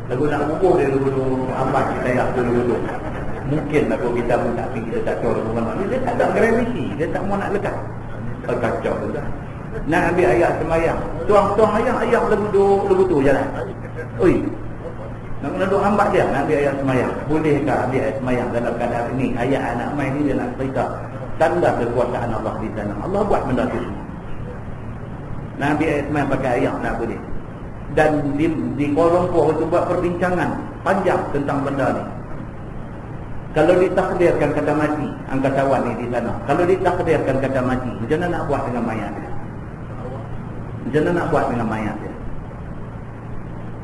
Lagu nak bukuh dia dulu ambat ketayak dulu. Mungkin lagu kita pun tak pergi, kita tak tahu lagu mana. Dia tak ada gravity, dia tak mau nak lekat. Kacau tu dah. Nak ambil ayat semayang, tuang ayang lagu tu jalan. Oi, nak kena duk ambat dia, nak ambil ayat semayang. Bolehkah ambil ayat semayang dalam keadaan ini? Ayat anak main ni dia nak cerita tanda kekuasaan Allah di sana. Allah buat benda tu semua. Nak ambil ayat semayang pakai ayat tak boleh. Dan di Kuala Lumpur itu buat perbincangan panjang tentang benda ni. Kalau ditakdirkan kata mati angkatawan ni di sana, kalau ditakdirkan kata mati, macam mana nak buat dengan mayat dia? Macam mana nak buat dengan mayat dia?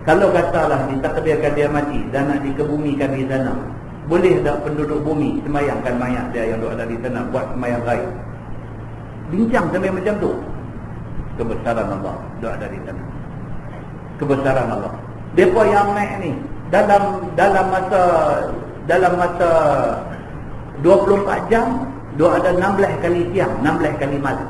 Kalau katalah ditakdirkan dia mati dan nak dikebumikan di sana, boleh tak penduduk bumi semayangkan mayat dia yang ada di sana, buat semayang gaib? Bincang sampai macam tu. Kebesaran Allah ada di sana. Kebesaran Allah. Depa yang naik ni dalam masa 24 jam, dia ada 16 kali siang, 16 kali malam.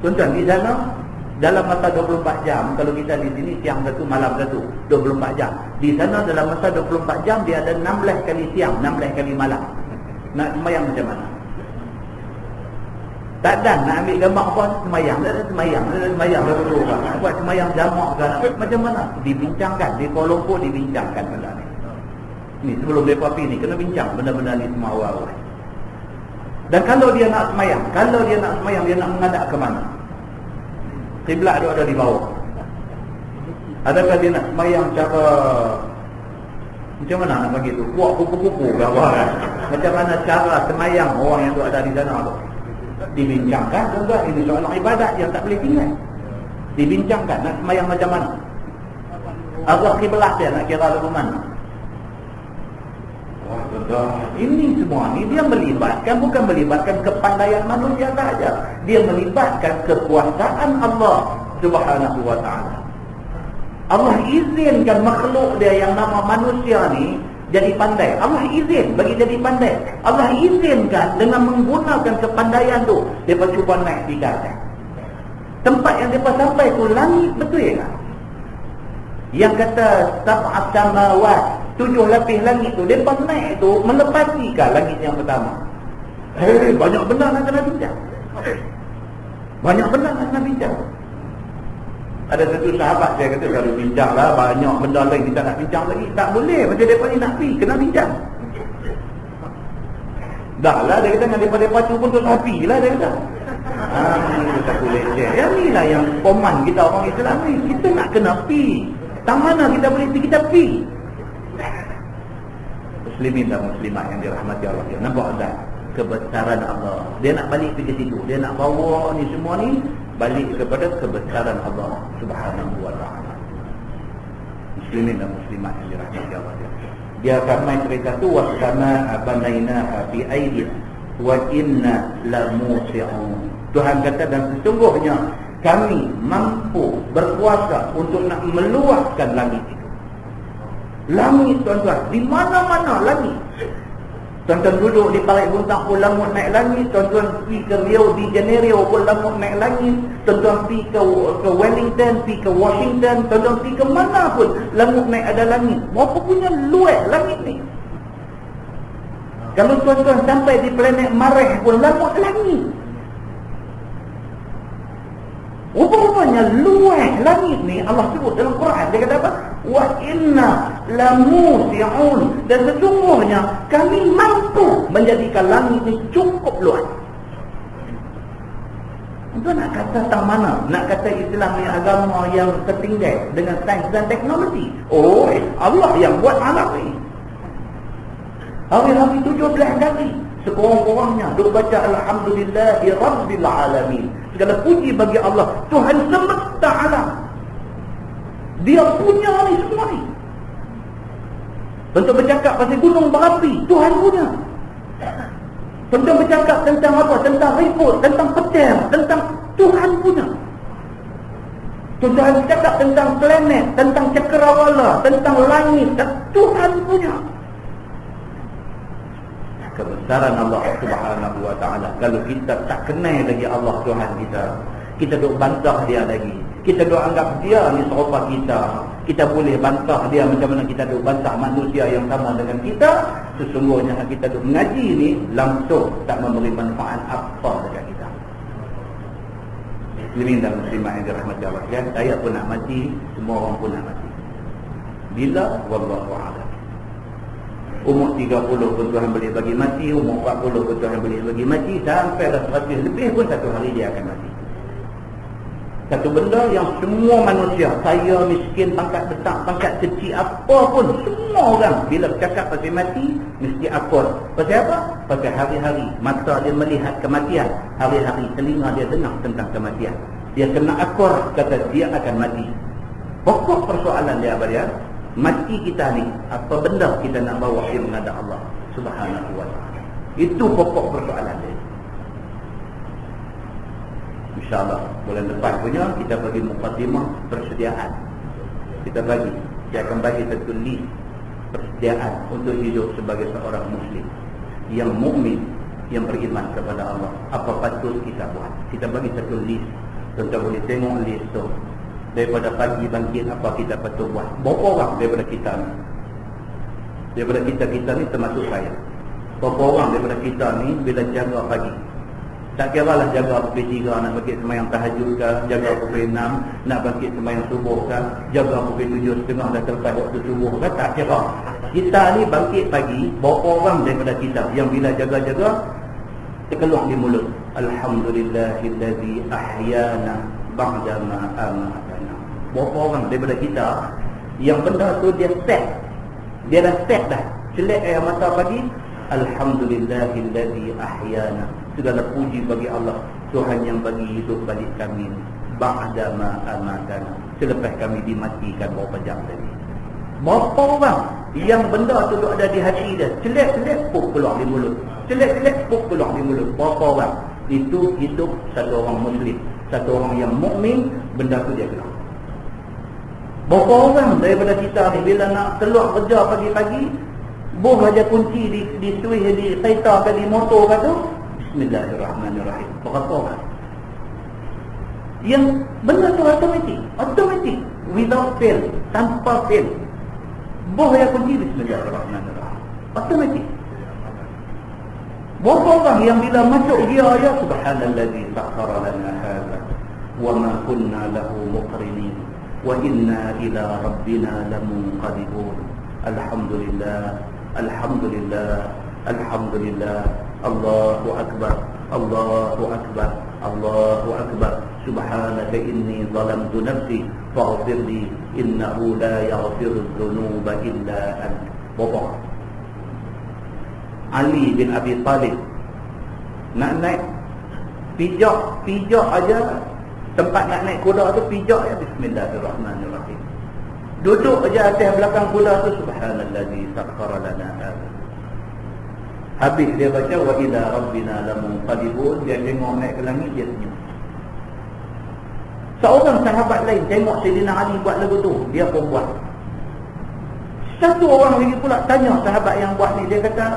Tuan-tuan, di sana dalam masa 24 jam, kalau kita di sini siang satu, malam satu, 24 jam. Di sana dalam masa 24 jam dia ada 16 kali siang, 16 kali malam. Nak semayang macam mana? Tak ada nak ambil gambar apa, semayang, semayang dulu. Buat semayang jamak kan? Macam mana? Dibincangkan di Kuala Lumpur, dibincangkan benda ni. Ni sebelum mereka pergi ni kena bincang benda-benda ni semua awal-awal. Dan kalau dia nak semayang, dia nak menghadap ke mana? Kiblat dia ada di bawah. Adakah dia nak semayang cara macam mana nak bagi tu? Buat kupu-kupu ke apa kan? Macam mana cara semayang orang yang ada di sana tu? Dibincangkan juga. Ini soalan ibadat yang tak boleh tinggal. Dibincangkan nak semayang macam mana? Allah kiblat dia nak kira lagu mana? Ini semua ni dia melibatkan, bukan melibatkan kepandaian manusia saja. Dia melibatkan kekuasaan Allah Subhanahu wa ta'ala. Allah izinkan makhluk dia yang nama manusia ni jadi pandai. Allah izin bagi jadi pandai. Allah izinkan dengan menggunakan kepandaian tu, mereka cuba naik di atas. Tempat yang mereka sampai tu langit, betul tak? Yang kata sab'at samawat, 7 lapis langit tu, mereka naik tu melepasikan langit yang pertama. Banyak benda nak kena bincang. Banyak benda nak kena bincang. Ada satu sahabat saya kata, kalau bincang lah banyak benda lain kita nak bincang lagi. Tak boleh, macam mereka ni nak pergi, kena bincang. Dah lah dia kata, dengan daripada tu pun tu api lah dia kata. Itu satu leceh. Yang ni lah yang koman kita orang Islam ni. Kita nak kena pergi. Tak mana kita boleh pergi, kita pergi. Muslimin dan muslimat yang dirahmati Allah. Nampak tak kebesaran Allah? Dia nak balik pergi situ. Dia nak bawa ni semua ni balik kepada kebesaran Allah Subhanahu wa ta'ala. Muslimin dan muslimat yang dirahmati Allah. Dia akan main cerita tu, wasana abanaina fi aidin wa inna la musi'un. Tuhan kata, dan sesungguhnya kami mampu berkuasa untuk nak meluaskan langit itu. Langit tuan-tuan, di mana-mana langit. Tuan-tuan duduk di Parit Buntang pun langit naik langit. Tuan-tuan pergi ke Rio de Janeiro pun langit naik langit. Tuan-tuan pergi ke Wellington, pergi ke Washington, tuan-tuan pergi ke mana pun langit naik ada langit. Berapa punya luas langit ni. Kalau tuan-tuan sampai di planet Mareh pun langit. Rupanya luas langit ni Allah sebut dalam Quran. Dia kata apa? Wa inna lamusi'un. Dan sesungguhnya kami mampu menjadikan langit ni cukup luas. Itu nak kata tak mana? Nak kata Islam ni agama yang tertinggal dengan sains dan teknologi. Oh, Allah yang buat alam ni. Hari-hari 17 kali sekurang-kurangnya duk baca Alhamdulillahi Rabbil Alamin. Segala puji bagi Allah, Tuhan semesta alam. Dia punya ni semua ni. Tentu bercakap pasal gunung berapi, Tuhan punya. Tentu bercakap tentang apa? Tentang ribut, tentang petir, tentang Tuhan punya. Tuhan bercakap tentang planet, tentang cakrawala, tentang langit, Tuhan punya. Kebesaran Allah Subhanahu wa ta'ala. Kalau kita tak kenal lagi Allah Tuhan kita duk bantah dia lagi. Kita duk anggap dia ni serupa kita. Kita boleh bantah dia macam mana kita duk bantah manusia yang sama dengan kita. Sesungguhnya kita duk mengaji ni langsung tak memberi manfaat apa dekat kita. Muslimin dan muslimat yang dirahmati Allah. Saya pun nak mati, semua orang pun nak mati. Bila? Wallahu a'lam. Umur 30 pun Tuhan boleh bagi mati, umur 40 pun Tuhan boleh bagi mati, sampai dah 100 lebih pun satu hari dia akan mati. Satu benda yang semua manusia, saya miskin, pangkat besar, pangkat kecil, apa pun, semua orang bila bercakap pasal mati mesti akur. Pasal apa? Pasal hari-hari mata dia melihat kematian, hari-hari telinga dia dengar tentang kematian. Dia kena akur, kata dia akan mati. Pokok persoalan dia apa dia? Mati kita ni, apa benda kita nak bawa dia menghadap Allah Subhanahu wa ta'ala. Itu pokok persoalan dia. InsyaAllah bulan depan punya kita bagi mukadimah persediaan. Kita bagi, dia akan bagi satu list persediaan untuk hidup sebagai seorang Muslim yang mukmin, yang beriman kepada Allah. Apa patut kita buat? Kita bagi satu list. Tuan-tuan boleh tengok list tu. Daripada pagi bangkit apa kita patut buat. Berapa orang daripada kita ni? Daripada kita ni termasuk saya. Berapa orang daripada kita ni bila jaga pagi? Tak kira lah jaga pukul 3 nak bangkit sembahyang tahajud ke, jaga pukul 6 nak bangkit sembahyang subuh ke, jaga pukul 7.30 dah terlepas waktu subuh ke, tak kira. Kita ni bangkit pagi, berapa orang daripada kita yang bila jaga-jaga terkeluar di mulut, Alhamdulillahillazi ahyana ba'dama amatana. Berapa orang daripada kita yang benda tu dia set, dia dah set dah, celak air mata pagi, Alhamdulillahillazi ahyana. Segala puji bagi Allah, Tuhan yang bagi hidup balik kami ba'dama amatana, selepas kami dimatikan berapa jam tadi. Berapa orang yang benda tu ada di hati dia, celak-celak pun keluar di mulut, celak-celak pun keluar di mulut. Berapa orang? Itu hidup satu orang Muslim, satu orang yang mukmin, benda tu dia keluar. Berapa orang daripada kita ni bila nak keluar kerja pagi-pagi, buh aja kunci di switch di kereta ke di motor ke tu, Bismillahirrahmanirrahim. Berapa orang? Yang benda tu automatic, without fail, tanpa fail. Buh aja kunci Bismillahirrahmanirrahim, automatic. Berapa orang yang bila masuk dia ya Subhanallazi sakhkhara lana hadza wa ma kunna lahu muqrinin wa inna ila rabbina lamunqalibun. Alhamdulillah, alhamdulillah, alhamdulillah. Allahu akbar, Allahu akbar, Allahu akbar. Subhanaka inni zalamtu nafsi faghfir li innahu la yaghfiru dzunuba illa anta. Bapak Ali bin Abi Talib nak naik pijak aja, tempat nak naik kuda tu pijak ya, bismillahirrahmanirrahim. Duduk aja atas belakang kuda tu, subhanallazi sakhkhara lana hadza. Habis dia baca wa ila rabbina lamunqalibun, dia tengok naik ke langit, dia senyum. Seorang sahabat lain tengok Sayyidina Ali buat lagu tu, dia pun buat. Satu orang lagi pula tanya sahabat yang buat ni, dia kata,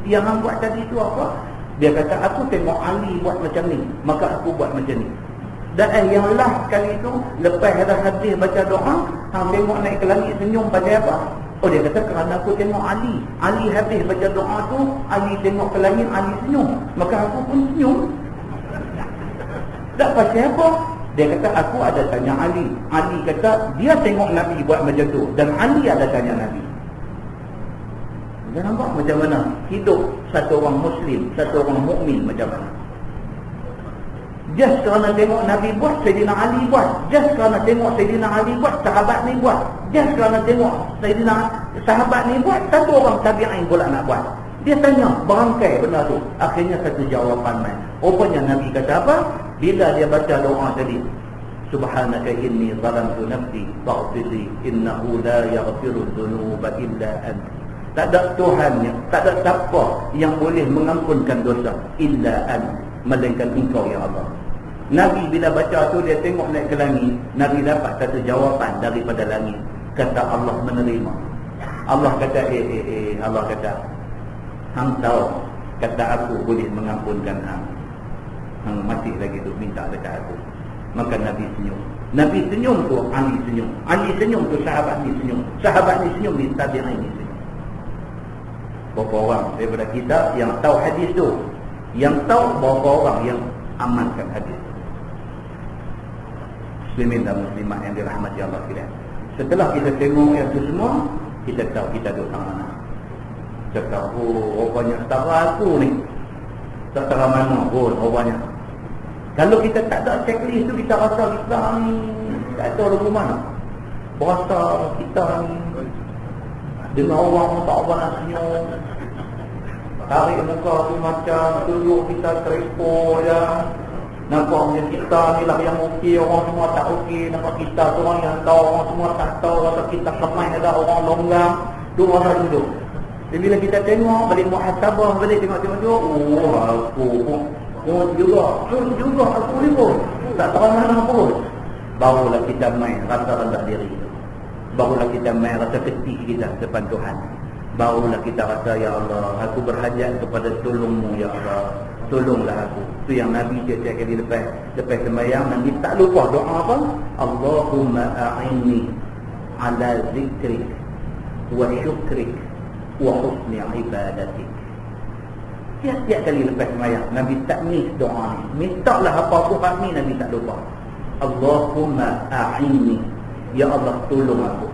yang hang buat tadi tu apa? Dia kata, aku tengok Ali buat macam ni, maka aku buat macam ni. Dan yang last kali tu, lepas dah habis baca doa, hang tengok naik ke langit senyum pasal apa? Oh, dia kata kerana aku tengok Ali. Ali habis baca doa tu, Ali tengok ke langit, Ali senyum, maka aku pun senyum. Tak pasal apa? Dia kata aku ada tanya Ali. Ali kata dia tengok Nabi buat macam tu, dan Ali ada tanya Nabi. Dia nampak macam mana hidup satu orang Muslim, satu orang mukmin macam mana. Just kerana tengok Nabi buat, Sayyidina Ali buat. Just kerana tengok Sayyidina Ali buat, sahabat ni buat. Just kerana tengok Sayyidina sahabat ni buat, satu orang tabi'in pula nak buat. Dia tanya, berangkai benda tu. Akhirnya satu jawapan main. Rupanya Nabi kata apa? Bila dia baca doa tadi, Subhanaka inni zalamtu nafsi faghfir li innahu la yaghfiru dzunuba illa anta. Tak ada Tuhan, tak ada siapa yang boleh mengampunkan dosa illa anta, melainkan Engkau ya Allah. Nabi bila baca tu, dia tengok naik ke langit, Nabi dapat satu jawapan daripada langit. Kata Allah menerima. Allah kata Allah kata, hang tahu kata aku boleh mengampunkan hang. Hang masih lagi tu minta dekat aku. Maka Nabi senyum. Nabi senyum tu Ali senyum. Ali senyum tu sahabat ni senyum. Sahabat ni senyum, ni tabi'in ni senyum. Berapa orang daripada kita yang tahu hadis tu? Yang tahu berapa orang yang amalkan hadis tu? Muslimin dan muslimat yang dirahmati Allah sekalian. Setelah kita tengok yang tu semua, kita tahu kita duduk kat mana. Kita tahu, rupanya setara aku ni. Setara mana pun rupanya. Kalau kita tak ada checklist tu, kita rasa kita ni tak tahu lagu mana. Berasa kita ni dengan orang tak apa nak senyum, tarik muka tu macam tunjuk kita terepo je. Nampak macam kita ni lah yang okey, orang semua tak okey. Nampak kita tu orang yang tahu, orang semua tak tahu. Rasa kita kemai ada orang longgang. Tu rasa duduk. Dan bila kita tengok balik muhasabah, balik tengok-tengok tu, aku juga aku ni pun tak tahu mana pun. Barulah kita main rasa rendah diri. Barulah kita main rasa kecil kita depan Tuhan. Barulah kita rasa, ya Allah, aku berhajat kepada tolong-Mu ya Allah. Tolonglah aku. Tu yang Nabi setiap kali lepas sembahyang, Nabi tak lupa doa apa? Allahumma a'inni ala zikrik wa syukrik wa husni ibadatik. Tiap-tiap kali lepas sembahyang, Nabi tak miss doa ni. Mintalah apa-apa kami, Nabi tak lupa. Allahumma a'inni, ya Allah tolong aku.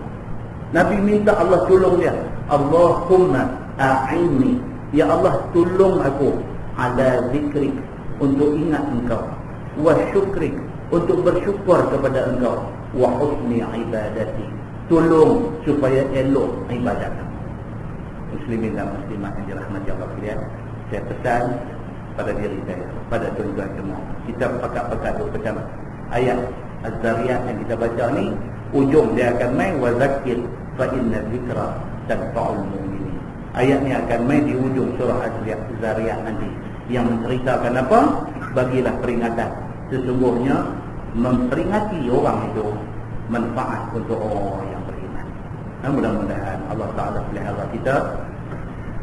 Nabi minta Allah tolong dia. Allahumma a'inni, ya Allah tolong aku. Ala zikrik, untuk ingat Engkau. Wa syukrik, untuk bersyukur kepada Engkau. Wa husni ibadati, tolong supaya elok ibadat. Muslimin dan muslimat yang dirahmati Allah sekalian, saya pesan pada diri saya, pada tuan-tuan semua, kita pakat-pakat macam ayat Az-Zariyat yang kita baca ni, ujung dia akan main wa zakir fa inna dzikra tanfa'ul mu'minin. Ayat ni akan main di ujung surah Az-Zariyat nanti, yang menceritakan apa? Bagilah peringatan. Sesungguhnya memperingati orang itu manfaat untuk orang yang beriman. Dan mudah-mudahan Allah Ta'ala pelihara kita,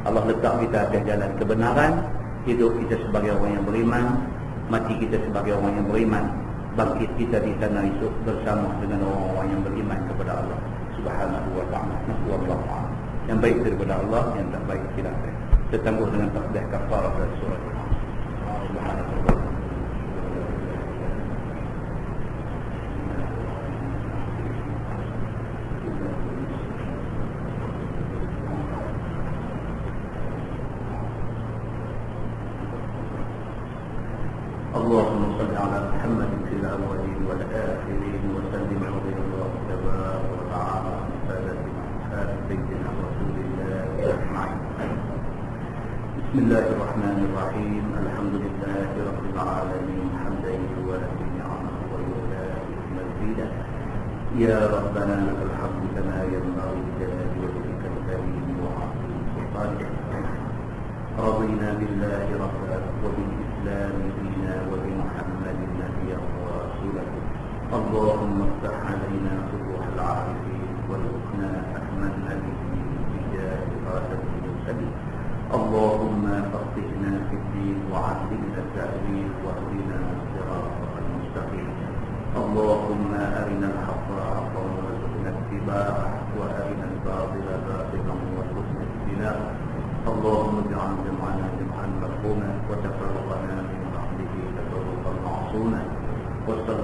Allah letak kita atas jalan kebenaran, hidup kita sebagai orang yang beriman, mati kita sebagai orang yang beriman, bangkit kita di sana esok bersama dengan orang-orang yang beriman kepada Allah Subhanahu wa ta'ala. Wallahu a'lam. Yang baik daripada Allah, yang tak baik tidak baik. Tertangguh dengan tasbih kafarah dari surah Subhanallah. المرسلين وسلم رضي الله تبارك وتعالى عن سادتنا وآل سيدنا رسول الله أجمعين. بسم الله الرحمن الرحيم. الحمد لله رب العالمين حمدا يوافي نعمه ويكافئ مزيدا. يا ربنا لك الحمد كما ينبغي لجلال وجهك الكريم وعظيم سلطانك. رضينا بالله ربا وبالإسلام دينا وبمحمد نبيا ورسولا. اللهم افتح علينا فتوح العارفين وارزقنا فهم النبي بجاه خاتم المرسلين. اللهم فقهنا في الدين وعلمنا التأويل واهدنا صراطك المستقيم. اللهم أرنا الحق حقا وارزقنا اتباعه وأرنا الباطل باطلا وارزقنا اجتنابه. اللهم اجعل جمعنا جمعا مرحوما وتفرقنا من بعده تفرقا معصوما. وصلى